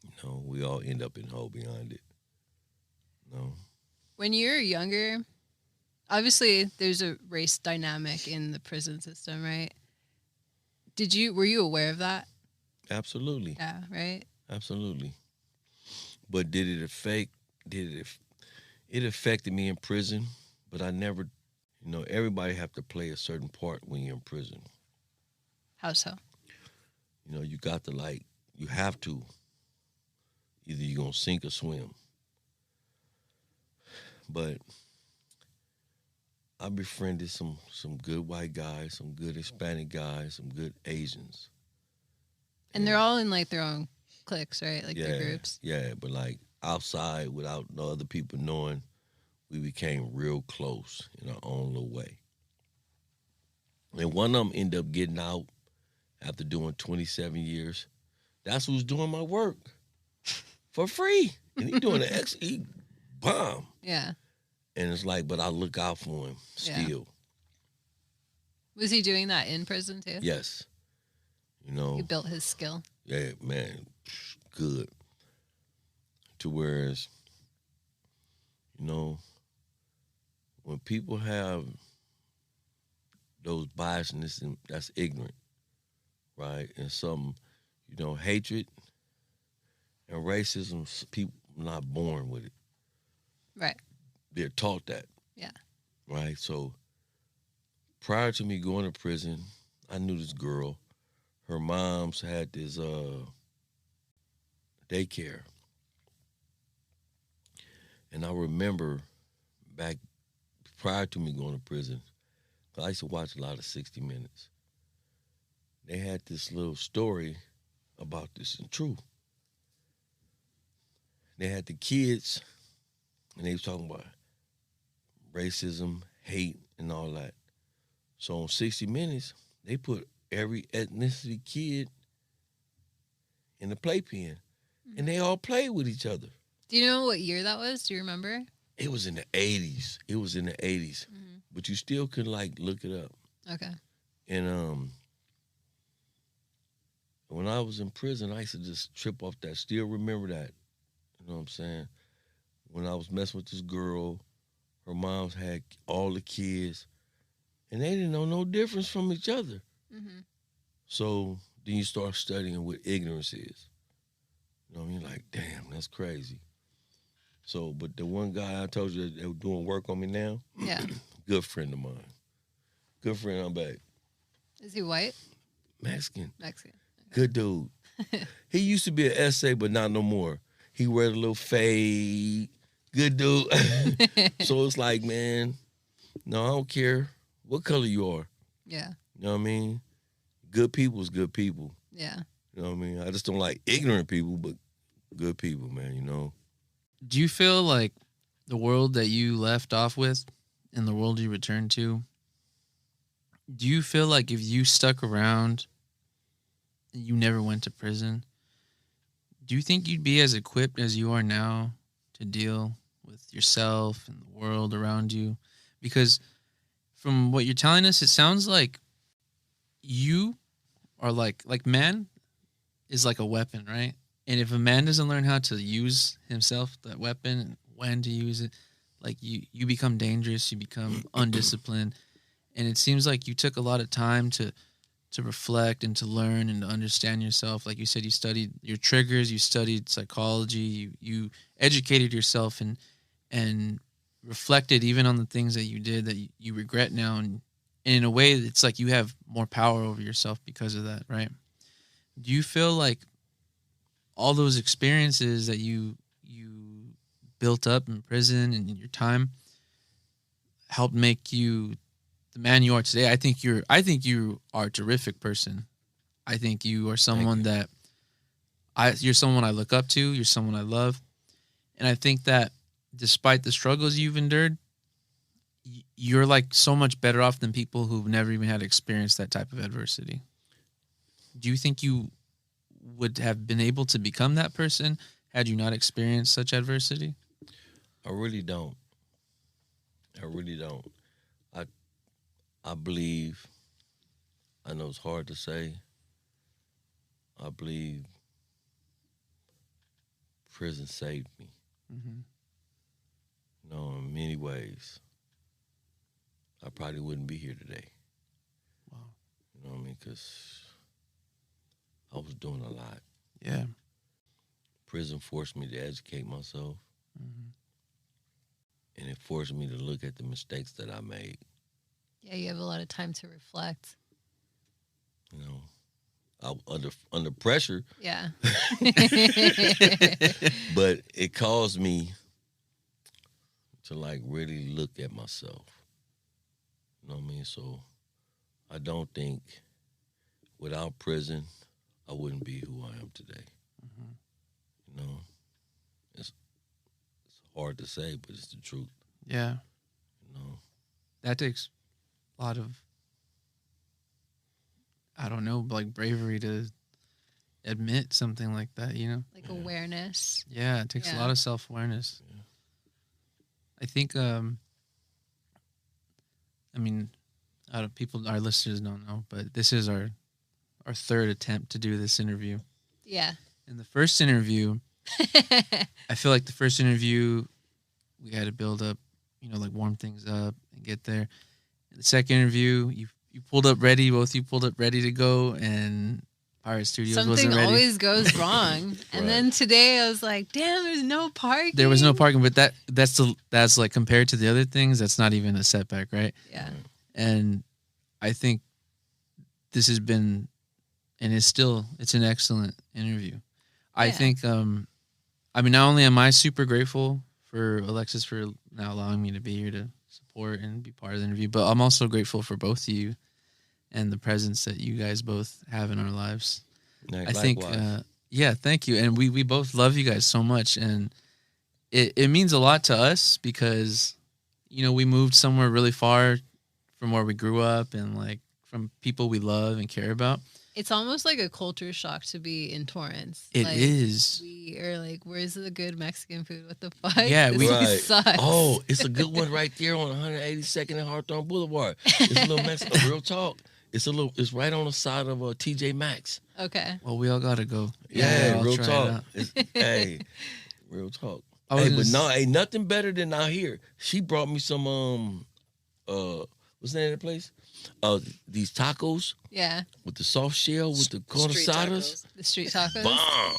You know, we all end up in hole behind it. No, When you're younger, obviously there's a race dynamic in the prison system, right? Were you aware of that? absolutely, Yeah, right? absolutely. But did it affect? Did it? It affected me in prison, but I never. You know, everybody have to play a certain part when you're in prison. How so? You know, you got to like, you have to. Either you're gonna sink or swim. But I befriended some good white guys, some good Hispanic guys, some good Asians. And they're all in like their own cliques, right? Like their groups. Yeah, but like outside without no other people knowing, we became real close in our own little way. And one of them ended up getting out after doing 27 years. That's who's doing my work for free. And he doing he bomb. Yeah. And it's like, but I look out for him Yeah. still. Was he doing that in prison too? Yes. You know, He built his skill. yeah, man, good. To whereas, you know, when people have those biasness, and that's ignorant, right? And some, you know, hatred and racism, people not born with it. Right. They're taught that. Yeah. Right? So prior to me going to prison, I knew this girl. Her mom's had this daycare. And I remember back prior to me going to prison, 'cause I used to watch a lot of 60 Minutes. They had this little story about this, and true. They had the kids, and they was talking about racism, hate, and all that. So on 60 Minutes, they put every ethnicity kid in the playpen, and they all played with each other. Do you know what year that was? Do you remember? It was in the 80s. It was in the 80s. Mm-hmm. But you still could like look it up. Okay. And when I was in prison, I used to just trip off that. Still remember that. You know what I'm saying? When I was messing with this girl, her moms had all the kids, and they didn't know no difference from each other. Mm-hmm. So then you start studying what ignorance is. You know what I mean? Like, damn, that's crazy. So, but the one guy I told you that they were doing work on me now, Yeah. good friend of mine. Good friend, I'm back. Is he white? Mexican. Mexican. Good dude. He used to be an essay, but not no more. He wear a little fade. Good dude. So it's like, man, no, I don't care what color you are. Yeah. You know what I mean? Good people is good people. Yeah. You know what I mean? I just don't like ignorant people, but good people, man, you know? Do you feel like the world that you left off with and the world you returned to, do you feel like if you stuck around and you never went to prison, do you think you'd be as equipped as you are now to deal with yourself and the world around you? Because from what you're telling us, it sounds like you are like man is like a weapon, right? And if a man doesn't learn how to use himself, that weapon, and when to use it, like you become dangerous, you become undisciplined. And it seems like you took a lot of time to reflect and to learn and to understand yourself. Like you said, you studied your triggers, you studied psychology, you educated yourself and reflected even on the things that you did that you regret now. And in a way, it's like you have more power over yourself because of that, right? Do you feel like all those experiences that you built up in prison and in your time helped make you the man you are today? I think you are a terrific person. I think you are someone you're someone I look up to. You're someone I love. And I think that despite the struggles you've endured, you're like so much better off than people who've never even had experienced that type of adversity. Do you think you would have been able to become that person had you not experienced such adversity? I really don't. I really don't. I believe, I know it's hard to say, I believe prison saved me. Mm-hmm. You know, in many ways. I probably wouldn't be here today. Wow. You know what I mean? Because I was doing a lot. Yeah. Prison forced me to educate myself, Mm-hmm. and it forced me to look at the mistakes that I made. Yeah, you have a lot of time to reflect. You know, under pressure, Yeah. but it caused me to like really look at myself. You know what I mean? So I don't think without prison, I wouldn't be who I am today. Mm-hmm. You know, it's hard to say, but it's the truth. Yeah. You know, That takes a lot of, I don't know, like bravery to admit something like that, you know? Like awareness. Yeah, it takes a Yeah. lot of self-awareness. Yeah. I think, I mean, people, our listeners don't know, but this is our third attempt to do this interview. Yeah. In the first interview, I feel like the first interview, we had to build up, you know, like warm things up and get there. In the second interview, you pulled up ready, both you pulled up ready to go, and Pirate Studios Something wasn't ready. always goes wrong. And Right. then today I was like, damn, there's no parking. There was no parking, but that's like compared to the other things, that's not even a setback, right? Yeah. And I think this has been, and it's an excellent interview. I Yeah. think, I mean, not only am I super grateful for Alexis for now allowing me to be here to support and be part of the interview, but I'm also grateful for both of you and the presence that you guys both have in our lives. I think, yeah, thank you. And we both love you guys so much. And it means a lot to us because, you know, we moved somewhere really far from where we grew up and like from people we love and care about. It's almost like a culture shock to be in Torrance. It Like, is. We are like, where's the good Mexican food? What the fuck? Yeah, This we- place sucks. Oh, it's a good one right there on 182nd and Hawthorne Boulevard. It's a little Mexican, real talk. It's right on the side of TJ Maxx. Okay. Well, we all got to go. Yeah, I'll real try it talk. out. Hey, real talk. I was Hey, gonna but no, s- ain't nothing better than out here. She brought me some what's the name of the place? These tacos Yeah. with the soft shell with the corn Street asadas. tacos. The street tacos. Bomb.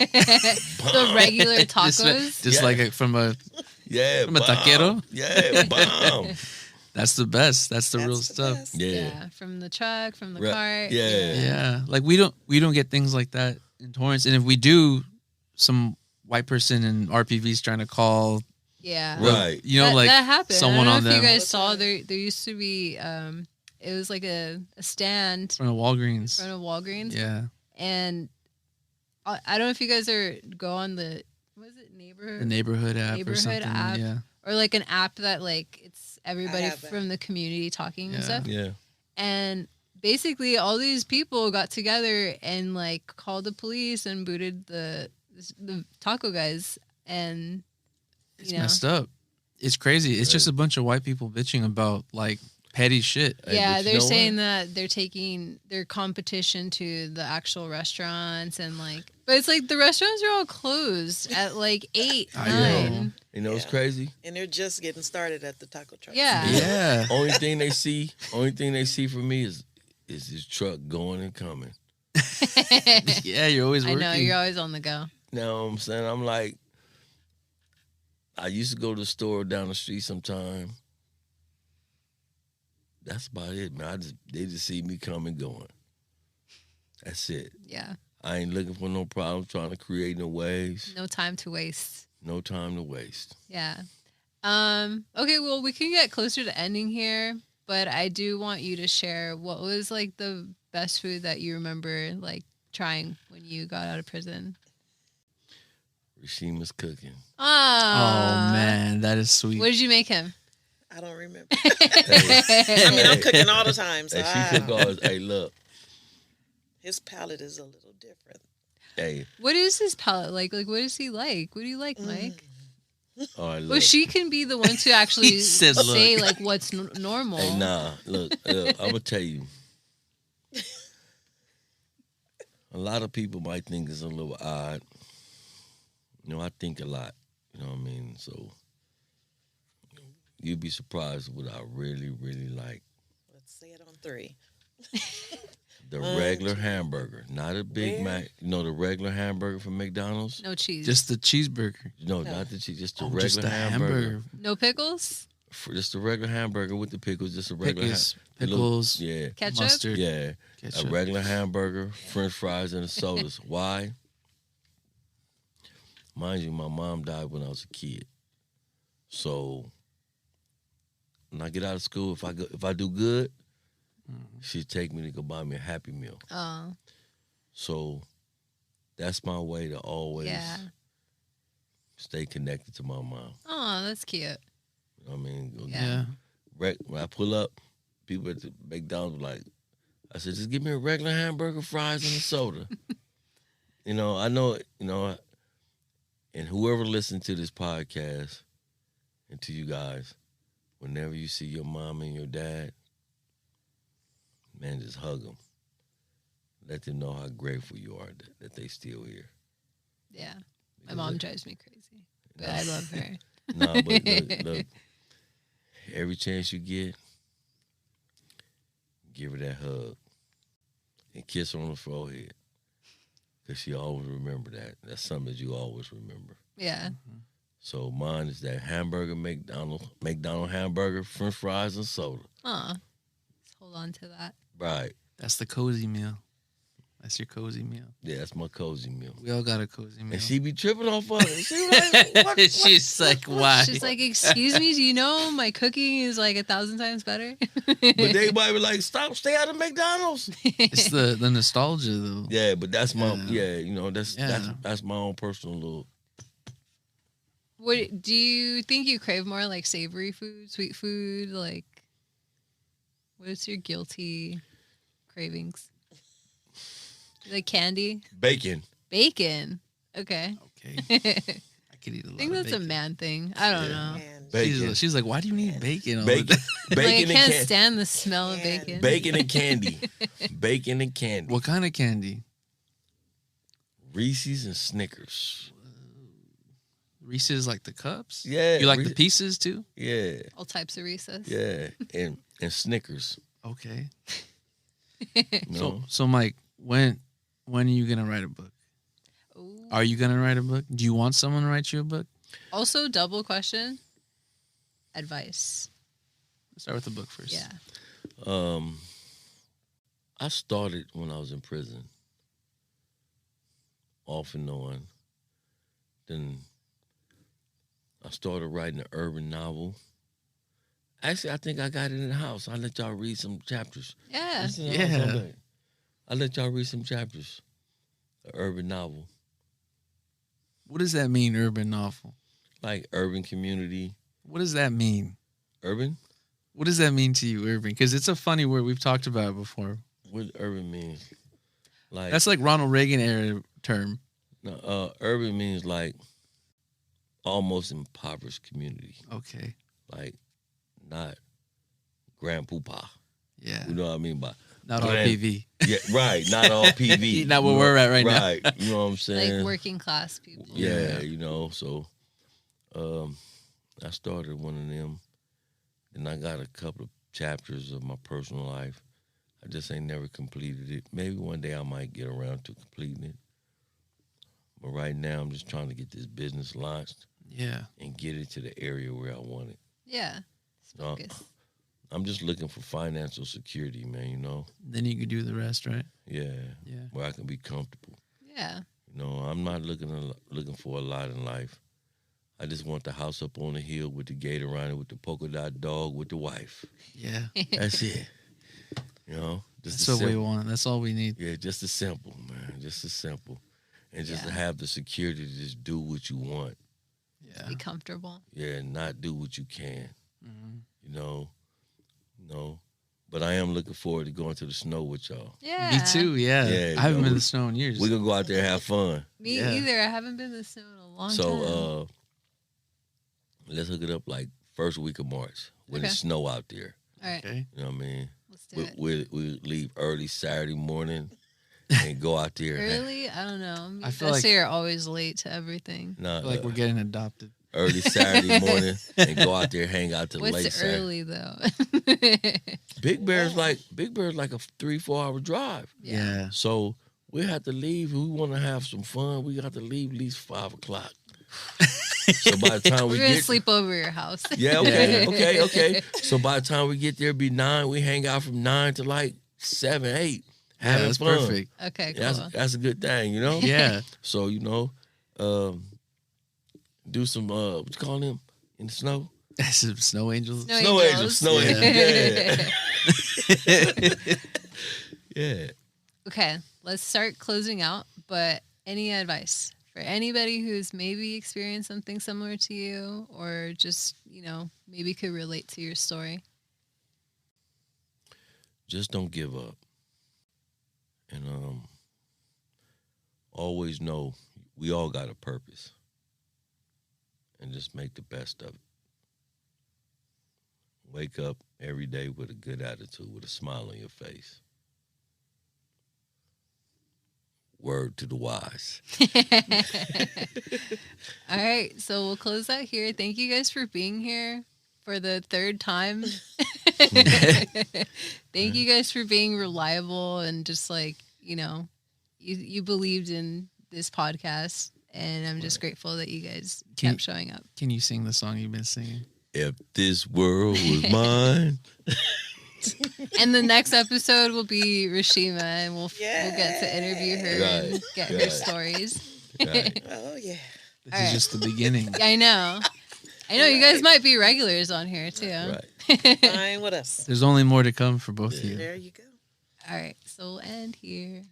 The regular tacos. Just Yeah. like from a Yeah, From a bomb. taquero? Yeah, bomb. that's the best. That's the real That's the stuff. best. Yeah. From the truck, from the Right. cart. Yeah. Yeah. Like we don't get things like that in Torrance. And if we do, some white person in RPV's trying to call Yeah. Right. you know, that, like that happened. someone I on don't know if them you All guys the saw time. there used to be it was like a stand from in Walgreens. front of Walgreens. Yeah. And I don't know if you guys go on the what is it, The neighborhood app or Neighborhood something. app. Yeah. or like an app that like it's everybody have that. from the community talking and Yeah. stuff. Yeah. And basically all these people got together and like called the police and booted the taco guys, and It's you know, messed up. It's crazy. It's just a bunch of white people bitching about like petty shit. Hey, yeah, but you they're know saying what? that they're taking their competition to the actual restaurants and like, but it's like the restaurants are all closed at like 8, I 9. know. You know what's Yeah. crazy? And they're just getting started at the taco truck. Yeah. Yeah. Only thing they see from me is this truck going and coming. Yeah, you're always I working. know you're always on the go. You know what I'm saying? I'm like, I used to go to the store down the street sometime. That's about it, man. They just see me coming going. That's it. Yeah, I ain't looking for no problem, trying to create no waves. no time to waste. No time to waste. Yeah. Okay, well, we can get closer to ending here, but I do want you to share what was like the best food that you remember like trying when you got out of prison. Rashima's cooking. Oh man, that is sweet. What did you make him? I don't remember. Hey, I mean, I'm cooking all the time, so hey, she I cook don't know. all. Hey, look. His palate is a little different. Hey, What is his palate like? Like, what is he like? What do you like, Mm. Mike? all right, look. Well, she can be the one to actually He said, say look. like what's normal. Hey, nah, look, I'm gonna tell you. A lot of people might think it's a little odd. You know, I think a lot. You know what I mean? So you'd be surprised what I really, really like. Let's say it on 3. The One, regular two. hamburger, not a Big Where? Mac. You know the regular hamburger from McDonald's? No cheese. Just the cheeseburger. No, not the cheese, just the Oh, regular just the hamburger. hamburger. no pickles, Just the regular hamburger with the pickles, just a regular Pickles, yeah. ketchup. mustard, Yeah. ketchup. A regular hamburger, french fries, and a sodas. Why? Mind you, my mom died when I was a kid. So when I get out of school, if I do good, she'd take me to go buy me a Happy Meal. Oh, So that's my way to always yeah. stay connected to my mom. Oh, that's cute. You know what I mean? Go Yeah. When I pull up, people at the McDonald's like, I said, just give me a regular hamburger, fries, and a soda. You know, I know, and whoever listens to this podcast and to you guys, whenever you see your mom and your dad, man, just hug them. Let them know how grateful you are that they still here. Yeah. My mom drives me crazy, but I love her. No, but look, every chance you get, give her that hug and kiss her on the forehead. Because she always remember that. That's something that you always remember. Yeah. So mine is that hamburger, McDonald hamburger, french fries, and soda. Let's hold on to that. Right. That's the cozy meal. That's your cozy meal. Yeah, that's my cozy meal. We all got a cozy meal. And she be tripping off of it. She like, what? She's like, why? She's like, excuse me, do you know my cooking is like 1,000 times better? But they might be like, stay out of McDonald's. It's the nostalgia though. Yeah, but that's my Yeah. that's my own personal little. What do you think you crave more, like savory food, sweet food? Like, what's your guilty cravings? Like candy, Bacon. bacon. Okay. Okay. I I could eat a lot think of that's bacon. a man thing. I don't Yeah. know. Man, Bacon. She's like, why do you need bacon? all Bacon. the time?" Like, I Bacon can't and stand the smell of Man. bacon. bacon and candy. Bacon and candy. What kind of candy? Reese's and Snickers. Reese's, like the cups? Yeah. You like the Reese- pieces too? Yeah. All types of Reese's. Yeah. And Snickers. Okay. You know? So Mike, when are you gonna write a book? Ooh. Are you gonna write a book? Do you want someone to write you a book? Also, double question. Advice. Let's start with the book first. Yeah. I started when I was in prison, off and on. Then I started writing an urban novel. Actually, I think I got it in the house. I'll let y'all read some chapters. Yeah. It's in the house Yeah. all day. I'll let y'all read some chapters. An urban novel. What does that mean, urban novel? Like urban community. What does that mean? Urban? What does that mean to you, urban? Because it's a funny word. We've talked about it before. What urban means? Like That's like Ronald Reagan era term. no, urban means like almost impoverished community. Okay. Like not grand poopah. Yeah. You know what I mean by Not all Glenn- PV. yeah, right. Not all PV. Not where you know, we're at right now. Right. You know what I'm saying? Like working class people. Yeah, Yeah. you know. So, I started one of them, and I got a couple of chapters of my personal life. I just ain't never completed it. Maybe one day I might get around to completing it. But right now, I'm just trying to get this business launched Yeah. and get it to the area where I want it. Yeah. No, Focus. I'm just looking for financial security, man. You know. Then you could do the rest, right? Yeah. Yeah. Where I can be comfortable. Yeah. You know, I'm not looking for a lot in life. I just want the house up on the hill with the gate around it, with the polka dot dog, with the wife. Yeah. That's it. You know, just That's a what we simple- want. That's all we need. Yeah, just as simple, man. Just as simple, and just to Yeah. have the security to just do what you want. Yeah. Be comfortable. Yeah, and not do what you can. Mhm. You you know, but I am looking forward to going to the snow with y'all. Yeah. Me too. Yeah. Yeah, I haven't yo, been to the snow in years. We're gonna go out there and have fun. Me Yeah. either. I haven't been to the snow in a long time. So let's hook it up like first week of March when Okay. it's snow out there. All right. Okay. You know what I mean? Let's do We, it. we leave early Saturday morning and go out there. Early? I don't know. I feel I like- say you're always late to everything. Nah, I feel like we're getting adopted. early Saturday morning and go out there, hang out till late What's Saturday. early though? Big Bear's like a 3-4 hour drive. Yeah. So we have to leave. We want to have some fun. We got to leave at least 5 o'clock. So by the time We're we gonna get sleep over your house. yeah, okay. So by the time we get there, it'll be 9. We hang out from 9 to like 7, 8, Yeah, having that's fun. perfect. Okay, Yeah, cool. that's a good thing, you know. Yeah. So do some what you call them in the snow? Some snow angels. Snow angels, snow Yeah. angels. Yeah. Yeah. Okay, let's start closing out. But any advice for anybody who's maybe experienced something similar to you, or just maybe could relate to your story? Just don't give up. And always know we all got a purpose. And just make the best of it. Wake up every day with a good attitude, with a smile on your face. Word to the wise. All right, so we'll close out here. Thank you guys for being here for the third time. Thank you guys for being reliable and just like, you believed in this podcast. And I'm just grateful that you guys kept showing up. Can you sing the song you've been singing? If this world was mine. And the next episode will be Rashima, and we'll get to interview her and get her stories. Right. Oh, yeah. This All is right. just the beginning. I know. You guys might be regulars on here too. Right. Fine with us. There's only more to come for both of you. There you go. All right, so we'll end here.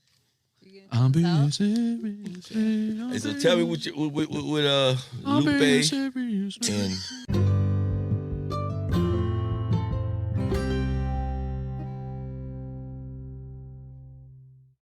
You're I'm gonna close being out? Hey, so tell me what I'm being Lupe serious. and